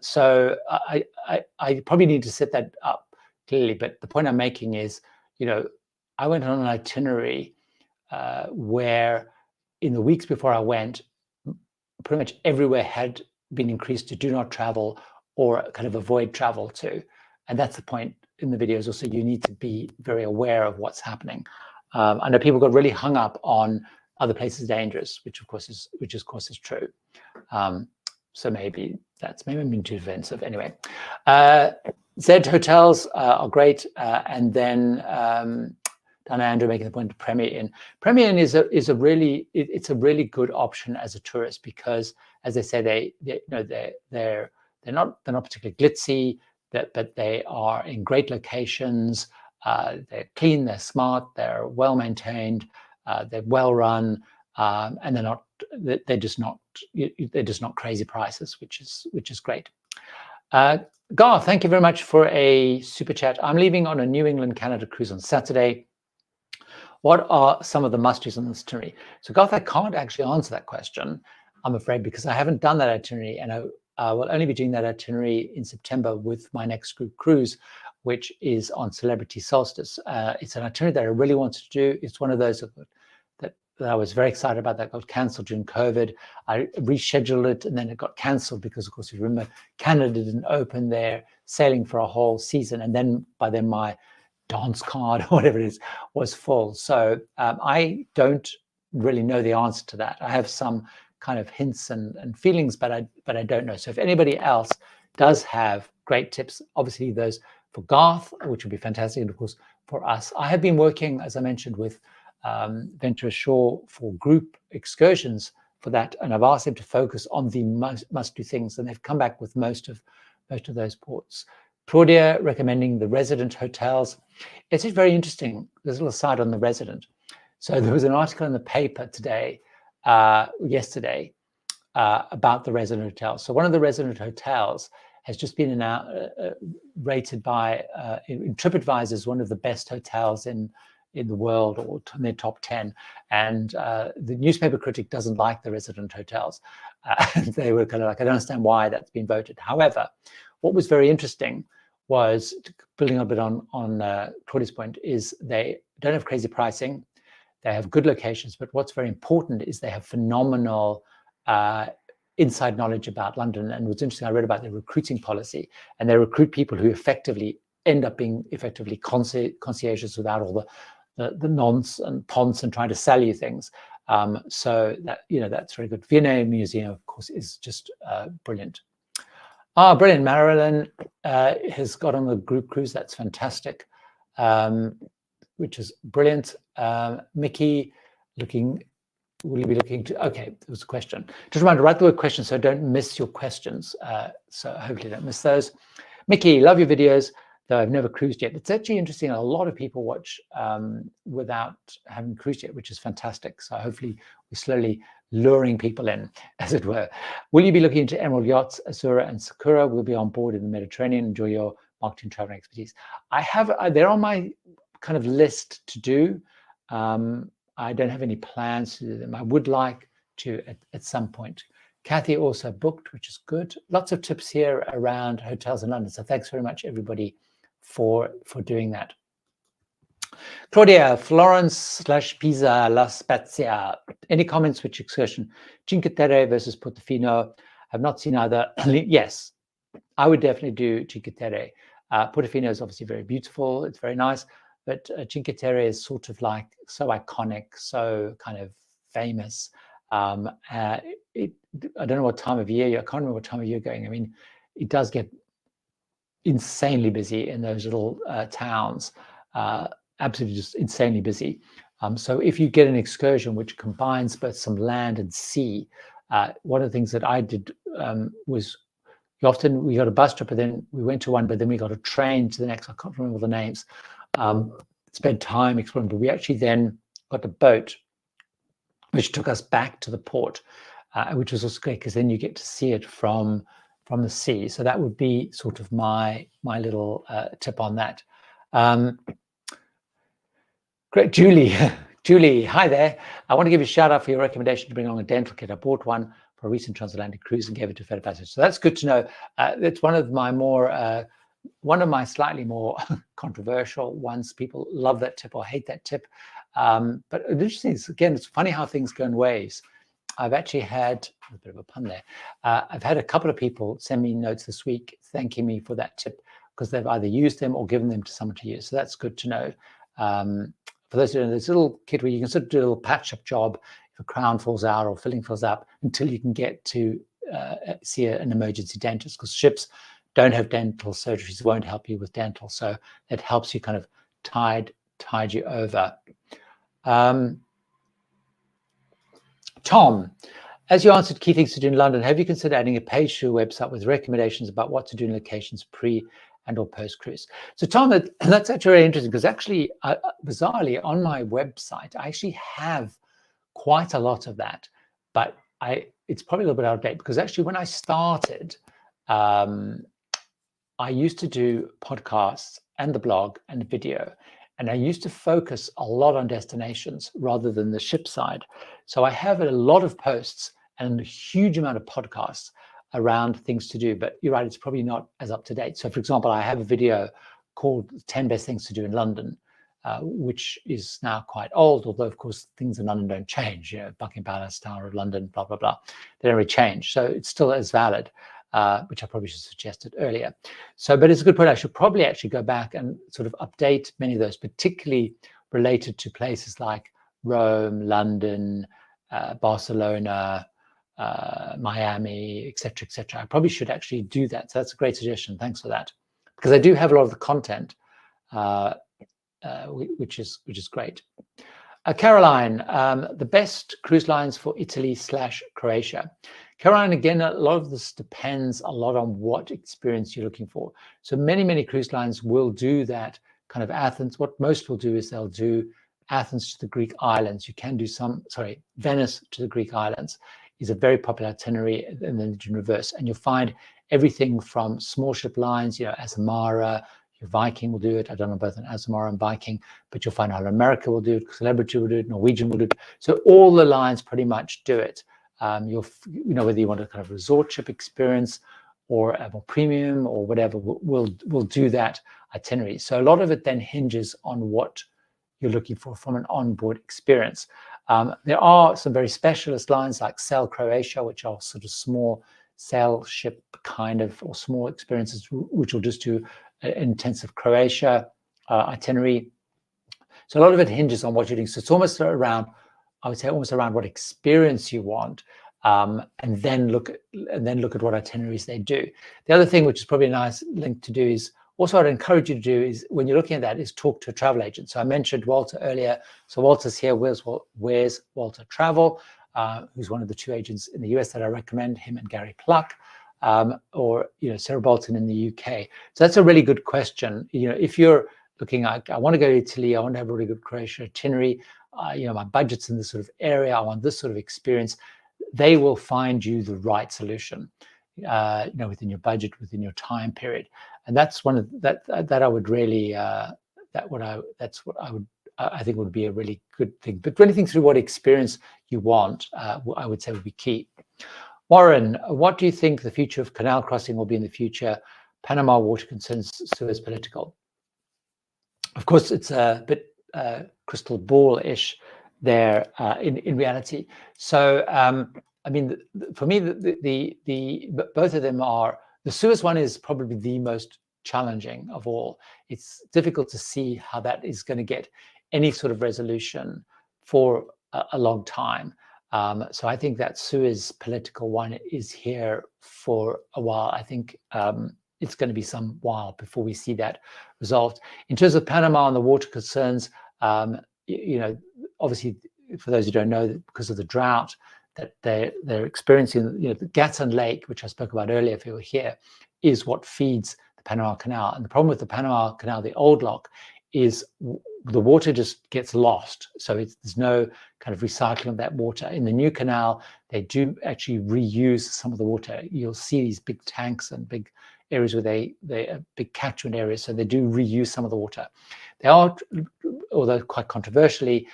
So I probably need to set that up clearly, but the point I'm making is, I went on an itinerary where in the weeks before I went, pretty much everywhere had been increased to do not travel or kind of avoid travel to. And that's the point in the videos also. You need to be very aware of what's happening. I know people got really hung up on other places dangerous, which of course is true. So maybe I'm being too defensive. Anyway, Z hotels are great. And then Dana Andrew making the point to Premier Inn. Premier Inn is a really good option as a tourist because, as they say, they're not particularly glitzy, but they are in great locations. They're clean, they're smart, they're well maintained, they're well run, and they're just not crazy prices, which is great. Garth, thank you very much for a super chat. I'm leaving on a New England Canada cruise on Saturday. What are some of the must-dos on this itinerary? So Garth, I can't actually answer that question, I'm afraid, because I haven't done that itinerary, and I will only be doing that itinerary in September with my next group cruise, which is on Celebrity Solstice. It's an itinerary that I really wanted to do. It's one of those that I was very excited about that got cancelled during COVID. I rescheduled it and then it got cancelled because, of course, you remember Canada didn't open their sailing for a whole season, and then by then my dance card or whatever it is was full. So I don't really know the answer to that. I have some kind of hints and feelings, but I don't know. So if anybody else does have great tips, obviously those for Garth, which would be fantastic, and of course for us. I have been working, as I mentioned, with Venture Ashore for group excursions for that, and I've asked them to focus on the must-do things, and they've come back with most of those ports. Claudia recommending the resident hotels. It's just very interesting. There's a little aside on the resident. So there was an article in the paper yesterday about the resident hotels. So one of the resident hotels has just been rated by in TripAdvisor as one of the best hotels in the world, or in their top 10. And the newspaper critic doesn't like the resident hotels. They were kind of like, I don't understand why that's been voted. However, what was very interesting was, building a bit on Claudia's point, is they don't have crazy pricing. They have good locations, but what's very important is they have phenomenal inside knowledge about London. And what's interesting, I read about their recruiting policy, and they recruit people who effectively end up being concierges without all the nonce and ponce and trying to sell you things. So that's very good. Vienna Museum, of course, is just brilliant. Brilliant. Marilyn has got on the group cruise. That's fantastic, which is brilliant. Mickey looking will you be looking to, okay, there was a question. Just remember to write the word question so don't miss your questions. So hopefully don't miss those. Mickey, love your videos, though I've never cruised yet. It's actually interesting. A lot of people watch without having cruised yet, which is fantastic. So hopefully we're slowly luring people in, as it were. Will you be looking into Emerald Yachts, Azura and Sakura? We'll be on board in the Mediterranean. Enjoy your marketing, traveling expertise. They're on my kind of list to do. I don't have any plans to do them. I would like to at some point. Kathy also booked, which is good. Lots of tips here around hotels in London. So thanks very much, everybody, for doing that. Claudia, Florence / Pisa, La Spezia. Any comments which excursion? Cinque Terre versus Portofino. I've not seen either. Yes, I would definitely do Cinque Terre. Portofino is obviously very beautiful. It's very nice. But Cinque Terre is sort of like so iconic, so kind of famous. I don't know what time of year, I can't remember what time of year you're going. I mean, it does get insanely busy in those little towns, absolutely just insanely busy. So if you get an excursion which combines both some land and sea, one of the things that I did was often we got a bus trip, but then we went to one, but then we got a train to the next. I can't remember the names. Spent time exploring, but we actually then got a boat which took us back to the port, which was also great because then you get to see it from the sea. So that would be sort of my little tip on that. Great, Julie. Julie, hi there. I want to give you a shout out for your recommendation to bring along a dental kit. I bought one for a recent transatlantic cruise and gave it to a fellow passenger. So that's good to know. It's one of my slightly more controversial ones. People love that tip or hate that tip. But the interesting is, again, it's funny how things go in waves. I've actually had a bit of a pun there. I've had a couple of people send me notes this week thanking me for that tip because they've either used them or given them to someone to use. So that's good to know. For those who know, this little kit where you can sort of do a little patch-up job if a crown falls out or filling falls out until you can get to see an emergency dentist, because ships don't have dental surgeries, won't help you with dental. So it helps you kind of tide you over. Tom, as you answered key things to do in London, have you considered adding a page to your website with recommendations about what to do in locations pre and or post cruise? So Tom, that's actually very interesting because actually, bizarrely, on my website, I actually have quite a lot of that, but it's probably a little bit out of date because actually when I started, I used to do podcasts and the blog and the video, and I used to focus a lot on destinations rather than the ship side. So I have a lot of posts and a huge amount of podcasts around things to do, but you're right, it's probably not as up to date. So for example, I have a video called 10 Best Things to Do in London, which is now quite old, although of course things in London don't change, Buckingham Palace, Tower of London, blah, blah, blah. They don't really change. So it's still as valid. Which I probably should have suggested earlier. So, but it's a good point. I should probably actually go back and sort of update many of those, particularly related to places like Rome, London, Barcelona, Miami, etc., etc. I probably should actually do that. So that's a great suggestion. Thanks for that, because I do have a lot of the content, which is great. Caroline, the best cruise lines for Italy/Croatia. Caroline, again, a lot of this depends a lot on what experience you're looking for. So many cruise lines will do that kind of Athens. What most will do is they'll do Athens to the Greek islands. You can do Venice to the Greek islands is a very popular itinerary, and then in reverse. And you'll find everything from small ship lines, Azamara, your Viking will do it. I don't know both an Azamara and Viking, but you'll find Isle America will do it, Celebrity will do it, Norwegian will do it. So all the lines pretty much do it. Whether you want a kind of resort ship experience or a more premium or whatever, will do that itinerary. So a lot of it then hinges on what you're looking for from an onboard experience. There are some very specialist lines like Sail Croatia, which are sort of small sail ship kind of, or small experiences, which will just do an intensive Croatia itinerary. So a lot of it hinges on what you're doing. So it's almost around, I would say, almost around what experience you want, and then look at what itineraries they do. The other thing, which is probably a nice link to do, is Also, what I'd encourage you to do is, when you're looking at that, is talk to a travel agent. So I mentioned Walter earlier. So Walter's here. Where's Walter Travel, who's one of the 2 agents in the US that I recommend, him and Gary Pluck, or Sarah Bolton in the UK. So that's a really good question. If you're looking like, I want to go to Italy, I want to have a really good Croatia itinerary, my budget's in this sort of area, I want this sort of experience, they will find you the right solution, within your budget, within your time period. And that's one of that I would really I think would be a really good thing. But really think through what experience you want, I would say would be key. Warren, what do you think the future of canal crossing will be in the future? Panama water concerns, Suez political. Of course, it's a bit crystal ball-ish there in reality. So, I mean, for me, both of them are, the Suez one is probably the most challenging of all. It's difficult to see how that is going to get any sort of resolution for a long time. So I think that Suez political one is here for a while. I think it's going to be some while before we see that resolved. In terms of Panama and the water concerns, obviously, for those who don't know, because of the drought that they're experiencing, the Gatun Lake, which I spoke about earlier, if you were here, is what feeds the Panama Canal. And the problem with the Panama Canal, the old lock, is the water just gets lost. So there's no kind of recycling of that water. In the new canal, they do actually reuse some of the water. You'll see these big tanks and big areas where they big catchment areas. So they do reuse some of the water. They are, although quite controversially,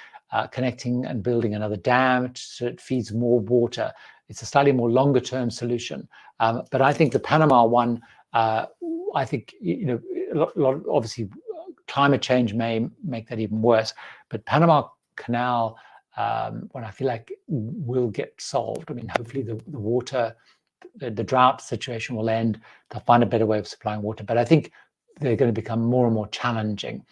connecting and building another dam so it feeds more water. It's a slightly more longer term solution. But I think the Panama one, I think, obviously climate change may make that even worse, but Panama Canal, what I feel like will get solved. I mean, hopefully the water, the drought situation will end. They'll find a better way of supplying water, but I think they're going to become more and more challenging.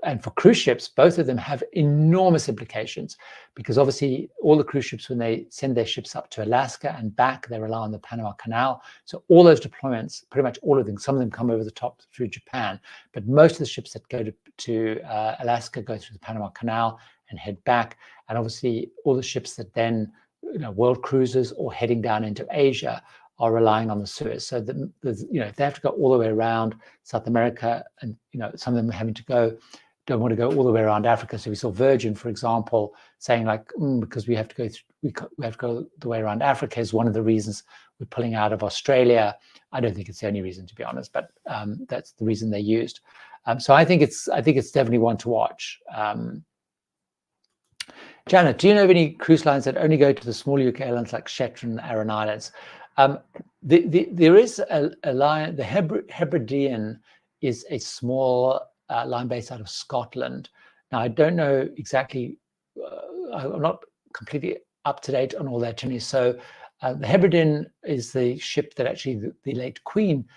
And for cruise ships, both of them have enormous implications, because obviously all the cruise ships, when they send their ships up to Alaska and back, they rely on the Panama Canal. So all those deployments, pretty much all of them, some of them come over the top through Japan, but most of the ships that go to Alaska go through the Panama Canal and head back. And obviously all the ships that then, world cruisers or heading down into Asia, are relying on the Suez. So if they have to go all the way around South America, and some of them having to don't want to go all the way around Africa. So we saw Virgin, for example, saying like, because we have to go we have to go the way around Africa is one of the reasons we're pulling out of Australia. I don't think it's the only reason, to be honest, but that's the reason they used. So I think it's definitely one to watch. Janet, do you know of any cruise lines that only go to the small UK islands like Shetland and Aran Islands? There is a line, the Hebridean is a small line based out of Scotland. Now, I don't know exactly, I'm not completely up to date on all that, Tony. So the Hebridean is the ship that actually the late Queen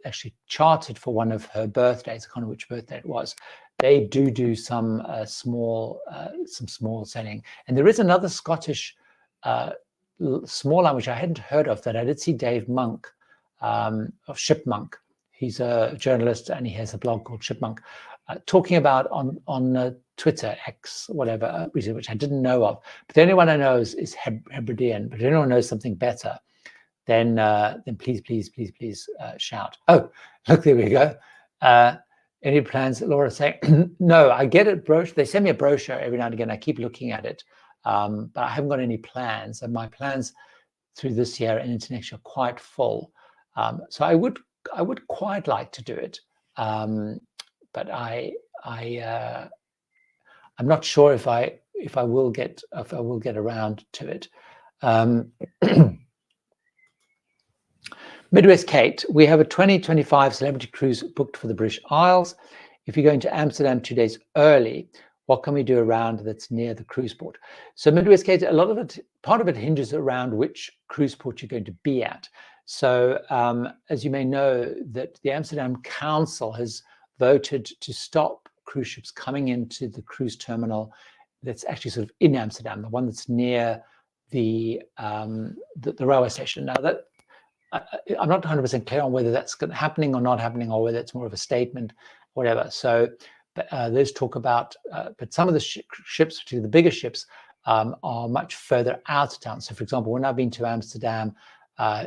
actually chartered for one of her birthdays. I can't remember which birthday it was. They do some small sailing. And there is another Scottish small line, which I hadn't heard of, that I did see Dave Monk of Ship Monk. He's a journalist and he has a blog called Ship Monk, talking about on Twitter, X, whatever, which I didn't know of. But the only one I know is Hebridean. But if anyone knows something better, then please shout. Oh, look, there we go. Any plans? Laura saying, no, I get it. Brochure. They send me a brochure every now and again. I keep looking at it. But I haven't got any plans, and my plans through this year and into next year are quite full. So I would quite like to do it, but I'm not sure if I will get around to it. Midwest Kate, we have a 2025 celebrity cruise booked for the British Isles. If you're going to Amsterdam 2 days early, what can we do around that's near the cruise port? So Midwest Kate, part of it hinges around which cruise port you're going to be at. So as you may know, that the Amsterdam Council has voted to stop cruise ships coming into the cruise terminal that's actually sort of in Amsterdam, the one that's near the railway station. Now that I'm not 100% clear on whether that's happening or not happening, or whether it's more of a statement, whatever. So there's talk about, but some of the ships, particularly the bigger ships, are much further out of town. So for example, when I've been to Amsterdam,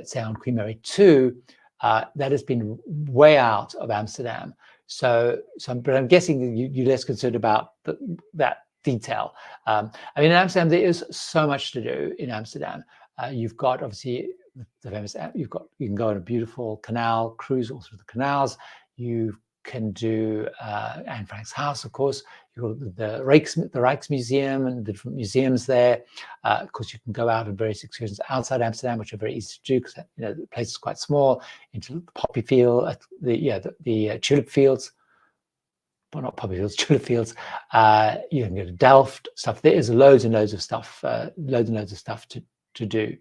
say on Queen Mary 2, that has been way out of Amsterdam. But I'm guessing that you're less concerned about that detail. I mean, in Amsterdam, there is so much to do in Amsterdam. You've got obviously the famous, you can go on a beautiful canal cruise all through the canals. You can do Anne Frank's house, of course. You've got the Rijksmuseum and the different museums there. Of course, you can go out on various excursions outside Amsterdam, which are very easy to do because the place is quite small. Into the poppy field, the tulip fields. Well, not poppy fields, tulip fields. You can go to Delft, stuff. There is loads and loads of stuff, to do.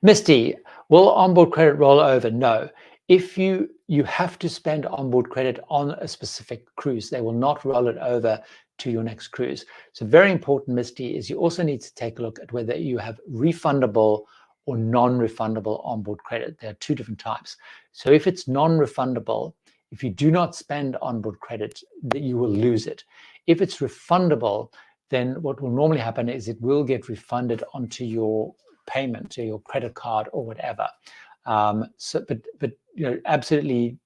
Misty, will onboard credit roll over? No. If you have to spend onboard credit on a specific cruise, they will not roll it over to your next cruise. So very important, Misty, is you also need to take a look at whether you have refundable or non-refundable onboard credit. There are two different types. So if it's non-refundable, if you do not spend onboard credit, that you will lose it. If it's refundable, then what will normally happen is it will get refunded onto your payment, to your credit card or whatever. But absolutely,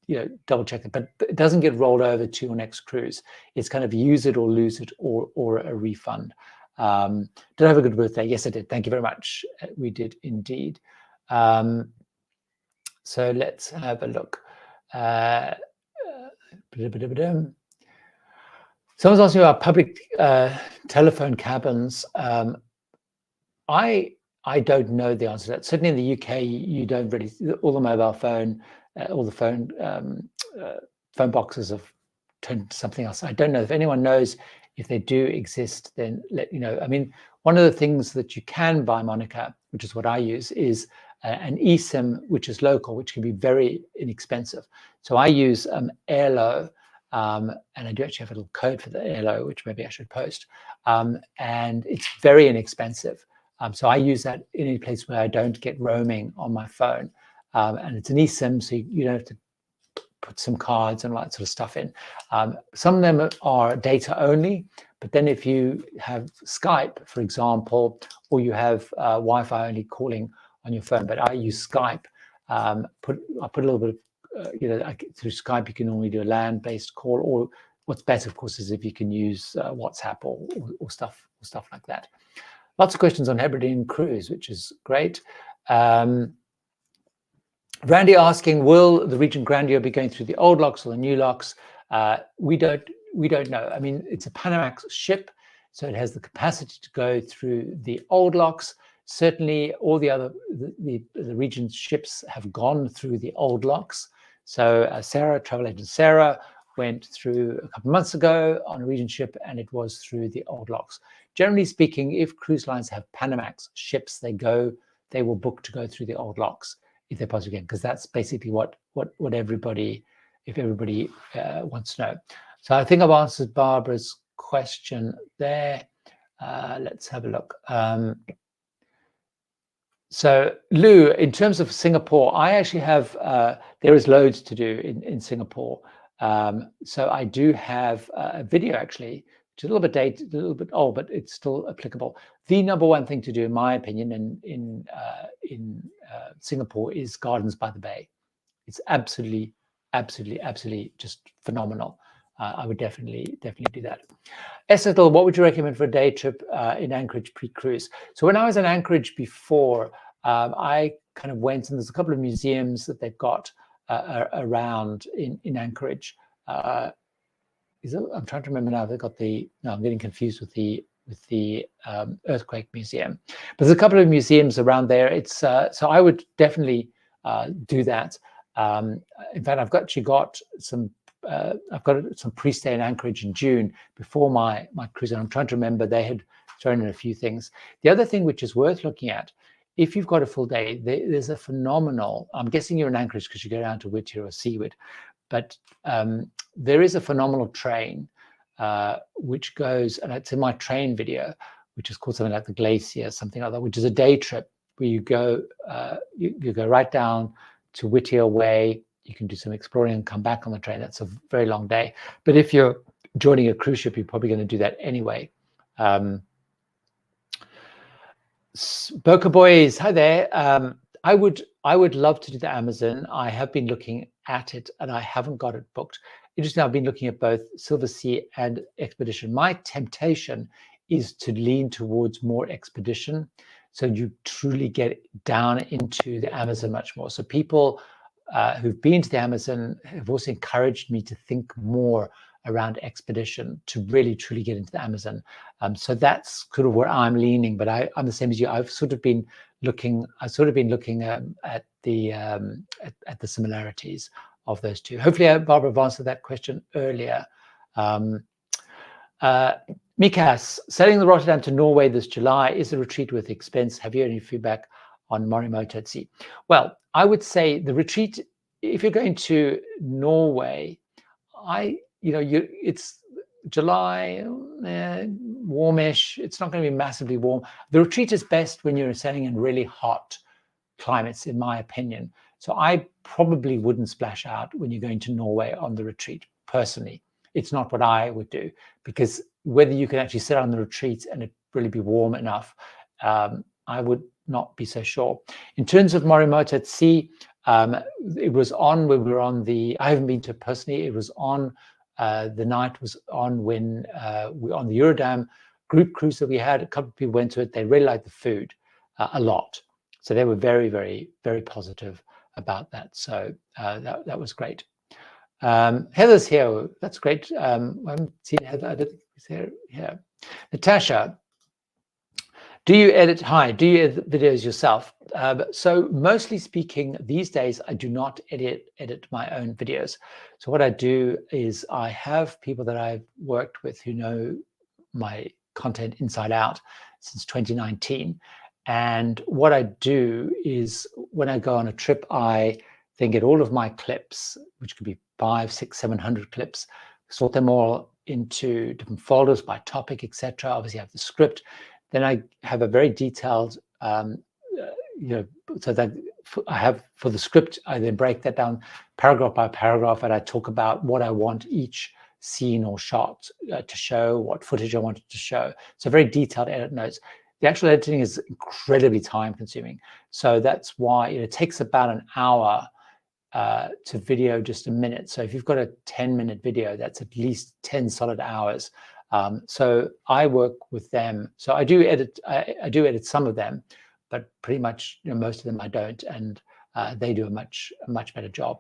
double check it. But it doesn't get rolled over to your next cruise. It's kind of use it or lose it, or a refund. Did I have a good birthday? Yes, I did. Thank you very much. We did indeed. So let's have a look. Someone's asking about public telephone cabins. I don't know the answer to that. Certainly in the UK, you don't really, all the mobile phone, all the phone boxes have turned into something else. I don't know if anyone knows. If they do exist, then let you know. I mean, one of the things that you can buy, Monica, which is what I use, is an eSIM, which is local, which can be very inexpensive. So I use Airlo, and I do actually have a little code for the Airlo, which maybe I should post. And it's very inexpensive. So I use that in any place where I don't get roaming on my phone. And it's an eSIM, so you don't have to put some cards and all that sort of stuff in. Some of them are data only, but then if you have Skype, for example, or you have Wi-Fi only calling on your phone, but I use Skype. I put a little bit of, through Skype, you can only do a land-based call, or what's better, of course, is if you can use WhatsApp or stuff like that. Lots of questions on Hebridean Cruise, which is great. Randy asking, will the Regent Grandeur be going through the old locks or the new locks? We don't know. I mean, it's a Panamax ship, so it has the capacity to go through the old locks. Certainly, all the other the Regent ships have gone through the old locks. So travel agent Sarah, went through a couple of months ago on a Regent ship, and it was through the old locks. Generally speaking, if cruise lines have Panamax ships, they will book to go through the old locks if they possibly can, because that's basically what everybody wants to know. So I think I've answered Barbara's question there. Let's have a look. So Lou, in terms of Singapore, I actually have, there is loads to do in Singapore. So I do have a video actually, which is a little bit dated, a little bit old, but it's still applicable. The number one thing to do, in my opinion, in Singapore is Gardens by the Bay. It's absolutely just phenomenal. I would definitely do that. Ethel, what would you recommend for a day trip in Anchorage pre-cruise? So when I was in Anchorage before, I kind of went, and there's a couple of museums that they've got around in Anchorage. I'm trying to remember now. They've got no, I'm getting confused with the Earthquake Museum. But there's a couple of museums around there. It's so I would definitely do that. In fact, I've actually got some. I've got some pre-stay in Anchorage in June before my cruise, and I'm trying to remember, they had thrown in a few things. The other thing which is worth looking at, if you've got a full day, there's a phenomenal, I'm guessing you're in Anchorage because you go down to Whittier or Seaward, but there is a phenomenal train which goes, and it's in my train video, which is called something like the Glacier, something like that, which is a day trip where you go you go right down to Whittier Way. You can do some exploring and come back on the train. That's a very long day. But if you're joining a cruise ship, you're probably going to do that anyway. Boca Boys, hi there. I would love to do the Amazon. I have been looking at it and I haven't got it booked. Interesting, I've been looking at both Silversea and Expedition. My temptation is to lean towards more Expedition, so you truly get down into the Amazon much more. So people who've been to the Amazon have also encouraged me to think more around Expedition to really truly get into the Amazon. So that's sort of where I'm leaning, but I'm the same as you. I've sort of been looking at the similarities of those two. Hopefully Barbara have answered that question earlier. Mikas, sailing the Rotterdam to Norway this July, is the retreat worth the expense? Have you any feedback on Morimoto at sea? Well, I would say the retreat, if you're going to Norway, it's July, warmish. It's not going to be massively warm. The retreat is best when you're sailing in really hot climates, in my opinion. So I probably wouldn't splash out when you're going to Norway on the retreat, personally. It's not what I would do, because whether you can actually sit on the retreat and it really be warm enough, I would not be so sure. In terms of Morimoto at sea, it was on when we were on I haven't been to it personally. It was on, the night was on when we were on the Eurodam group cruise that we had. A couple of people went to it. They really liked the food a lot. So they were very, very, very positive about that. So that was great. Heather's here. That's great. I haven't seen Heather. I don't think she's here. Natasha, do you edit videos yourself? So mostly speaking, these days, I do not edit my own videos. So what I do is I have people that I've worked with who know my content inside out since 2019. And what I do is when I go on a trip, I then get all of my clips, which could be 500, 600, 700 clips, sort them all into different folders by topic, etc. Obviously, I have the script. Then I have a very detailed, so that I have for the script, I then break that down paragraph by paragraph, and I talk about what I want each scene or shot to show, what footage I wanted to show. So very detailed edit notes. The actual editing is incredibly time consuming. So that's why it takes about an hour to video just a minute. So if you've got a 10-minute video, that's at least 10 solid hours. So I work with them. So I do edit. I do edit some of them, but pretty much most of them I don't, and they do a much better job.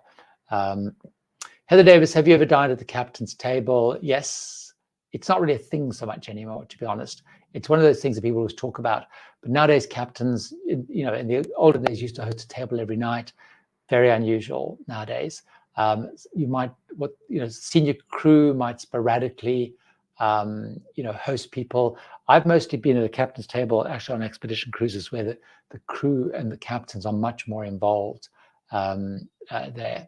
Heather Davis, have you ever dined at the captain's table? Yes. It's not really a thing so much anymore, to be honest. It's one of those things that people always talk about. But nowadays, captains, in the olden days, used to host a table every night. Very unusual nowadays. Senior crew might sporadically, host people. I've mostly been at a captain's table, actually on expedition cruises, where the crew and the captains are much more involved there.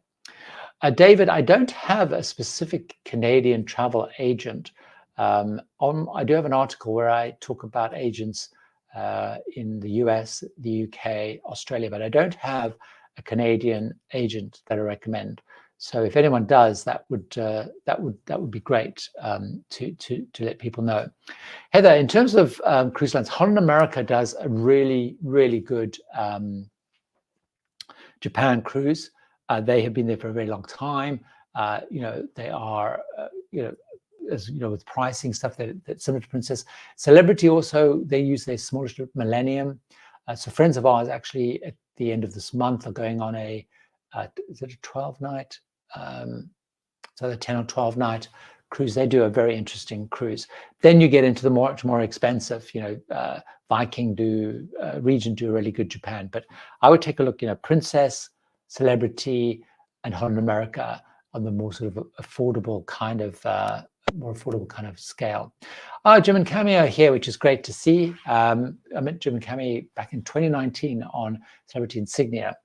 David, I don't have a specific Canadian travel agent. I do have an article where I talk about agents in the US, the UK, Australia, but I don't have a Canadian agent that I recommend. So if anyone does, that would be great to let people know. Heather, in terms of cruise lines, Holland America does a really, really good Japan cruise. They have been there for a very long time. They are, as you know, with pricing stuff that's similar to Princess. Celebrity also, they use their smaller ship Millennium. So friends of ours actually at the end of this month are going on is it a 12-night? So the 10 or 12-night cruise. They do a very interesting cruise. Then you get into the much more expensive, Viking Regent do a really good Japan. But I would take a look, Princess, Celebrity, and Holland America on the more sort of affordable kind of scale. Jim and Cami are here, which is great to see. I met Jim and Cami back in 2019 on Celebrity Insignia.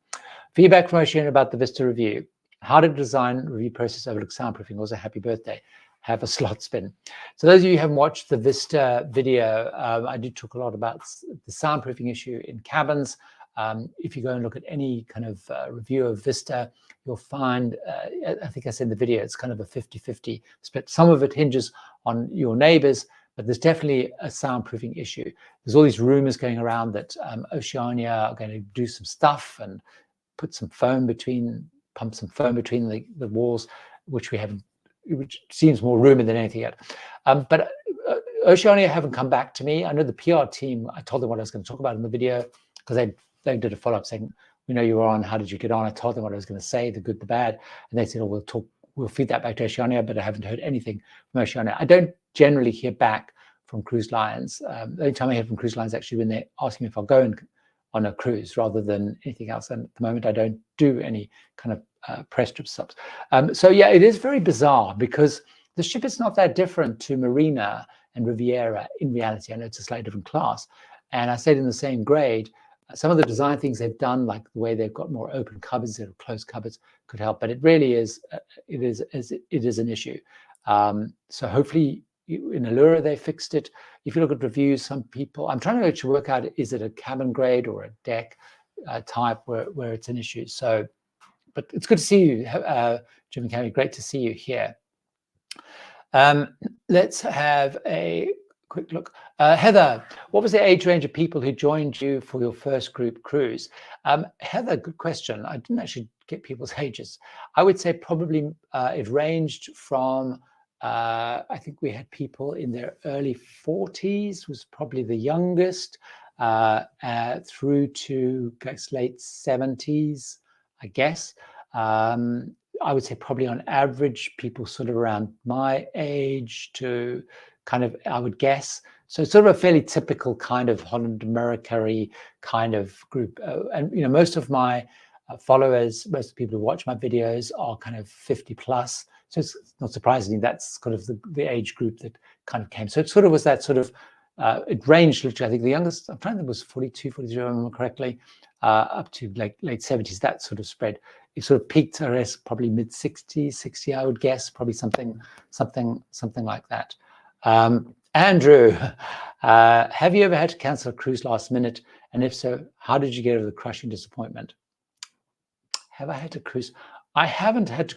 Feedback from Ocean about the Vista review. How did the design review process overlook soundproofing? Also, happy birthday. have a slot spin. So those of you who haven't watched the Vista video, I did talk a lot about the soundproofing issue in cabins. If you go and look at any kind of review of Vista, you'll find, I think I said in the video, it's kind of a 50-50 split. Some of it hinges on your neighbors, but there's definitely a soundproofing issue. There's all these rumors going around that Oceania are going to do some stuff and put some foam between, pump some foam between the walls, which we haven't, which seems more rumor than anything yet. But Oceania haven't come back to me. I know the PR team, I told them what I was going to talk about in the video, because they did a follow-up saying, we know you were on, how did you get on? I told them what I was going to say, the good, the bad. And they said, oh, we'll feed that back to Oceania, but I haven't heard anything from Oceania. I don't generally hear back from cruise lines. The only time I hear from cruise lines actually when they're asking me if I'll go on a cruise rather than anything else. And at the moment, I don't do any kind of press trip stops. So yeah, it is very bizarre because the ship is not that different to Marina and Riviera in reality. I know it's a slightly different class. And I said in the same grade, some of the design things they've done, like the way they've got more open cupboards instead of closed cupboards, could help. But it really is, it is an issue. So hopefully in Allura they fixed it. If you look at reviews, some people, I'm trying to actually work out, is it a cabin grade or a deck type where it's an issue. So, but it's good to see you, Jim and Cammy. Great to see you here. Let's have a quick look. Heather, what was the age range of people who joined you for your first group cruise? Heather, good question. I didn't actually get people's ages. I would say probably it ranged from, I think we had people in their early 40s, was probably the youngest, through to, I guess, late 70s, I guess. I would say probably on average, people sort of around my age to kind of, I would guess. So it's sort of a fairly typical kind of Holland America-y kind of group. And, you know, most of my followers, most of the people who watch my videos are kind of 50 plus. So it's not surprising that's kind of the age group that kind of came. So it sort of was that sort of, it ranged literally, I think the youngest, I'm trying to think, was 42, 43, if I remember correctly, up to like late 70s, that sort of spread. It sort of peaked, I guess, probably mid 60s, 60, I would guess, probably something like that. Andrew, have you ever had to cancel a cruise last minute? And if so, how did you get over the crushing disappointment? Have I had to cruise? I haven't had to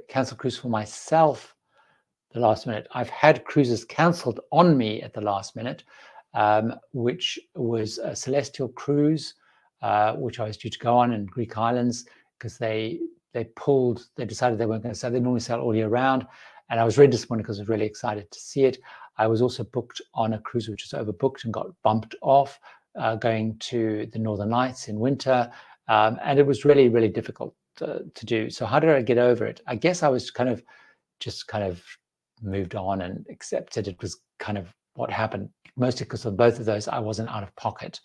cancel a cruise for myself the last minute. I've had cruises canceled on me at the last minute, which was a Celestial cruise, which I was due to go on in Greek islands, because they decided they weren't going to sell. They normally sell all year round. And I was really disappointed because I was really excited to see it. I was also booked on a cruise which was overbooked and got bumped off, going to the Northern Lights in winter. And it was really, really difficult to do. So how did I get over it? I guess I was just kind of moved on and accepted it was kind of what happened, mostly because of both of those, I wasn't out of pocket.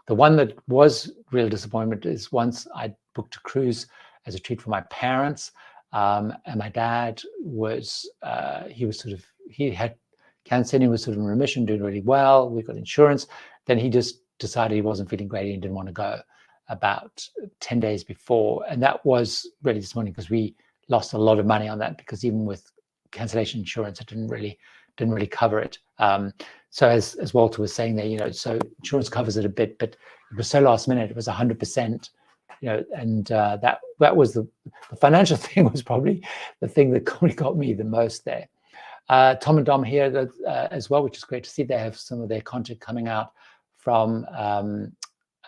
The one that was real disappointment is once I booked a cruise as a treat for my parents, and my dad was, he had cancer and he was sort of in remission, doing really well. We got insurance. Then he just decided he wasn't feeling great and didn't want to go about 10 days before. And that was really disappointing because we lost a lot of money on that, because even with cancellation insurance, it didn't really cover it. So as Walter was saying there, you know, so insurance covers it a bit, but it was so last minute, it was 100%, you know, and that was the financial thing was probably the thing that probably got me the most there. Tom and Dom here as well, which is great to see. They have some of their content coming out from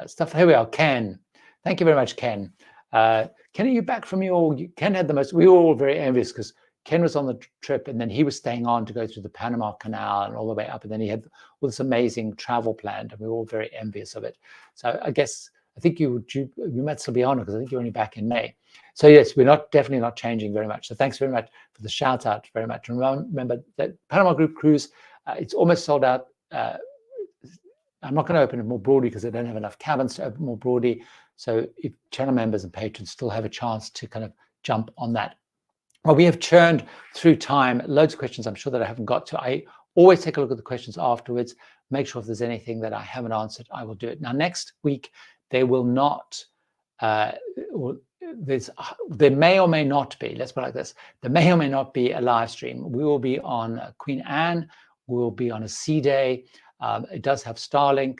stuff. Here we are, Ken. Thank you very much, Ken. Ken, are you back from Ken had the most, we were all very envious because Ken was on the trip and then he was staying on to go through the Panama Canal and all the way up. And then he had all this amazing travel planned and we were all very envious of it. So I think you might still be on because I think you're only back in May. So yes, we're definitely not changing very much. So thanks very much for the shout out very much. And remember that Panama Group cruise, it's almost sold out. I'm not going to open it more broadly because I don't have enough cabins to open more broadly. So if channel members and patrons still have a chance to kind of jump on that. Well, we have churned through time, loads of questions I'm sure that I haven't got to. I always take a look at the questions afterwards, make sure if there's anything that I haven't answered, I will do it. Now, next week, they will not, there may or may not be, let's put it like this, there may or may not be a live stream. We will be on Queen Anne, we will be on a sea day. It does have Starlink,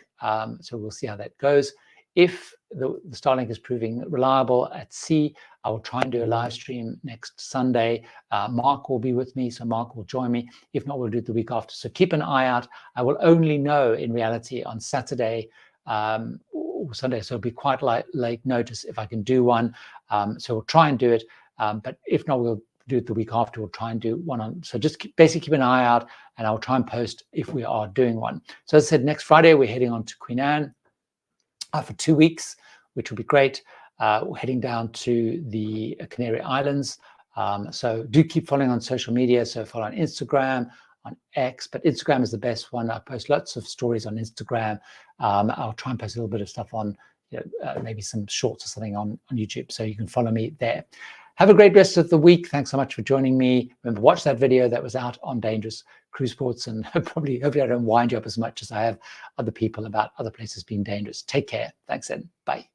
so we'll see how that goes. If the Starlink is proving reliable at sea, I will try and do a live stream next Sunday. Mark will be with me, so Mark will join me. If not, we'll do it the week after. So keep an eye out. I will only know in reality on Saturday or Sunday, so it'll be quite late notice if I can do one. So we'll try and do it, but if not, we'll do it the week after. We'll try and do one on. So just basically keep an eye out, and I'll try and post if we are doing one. So as I said, next Friday we're heading on to Queen Anne for 2 weeks, which will be great. We're heading down to the Canary Islands. So do keep following on social media. So follow on Instagram, on X, but Instagram is the best one. I post lots of stories on Instagram. I'll try and post a little bit of stuff on, maybe some shorts or something on YouTube. So you can follow me there. Have a great rest of the week. Thanks so much for joining me. Remember, watch that video that was out on dangerous cruise ports, and hopefully I don't wind you up as much as I have other people about other places being dangerous. Take care. Thanks, Ed. Bye.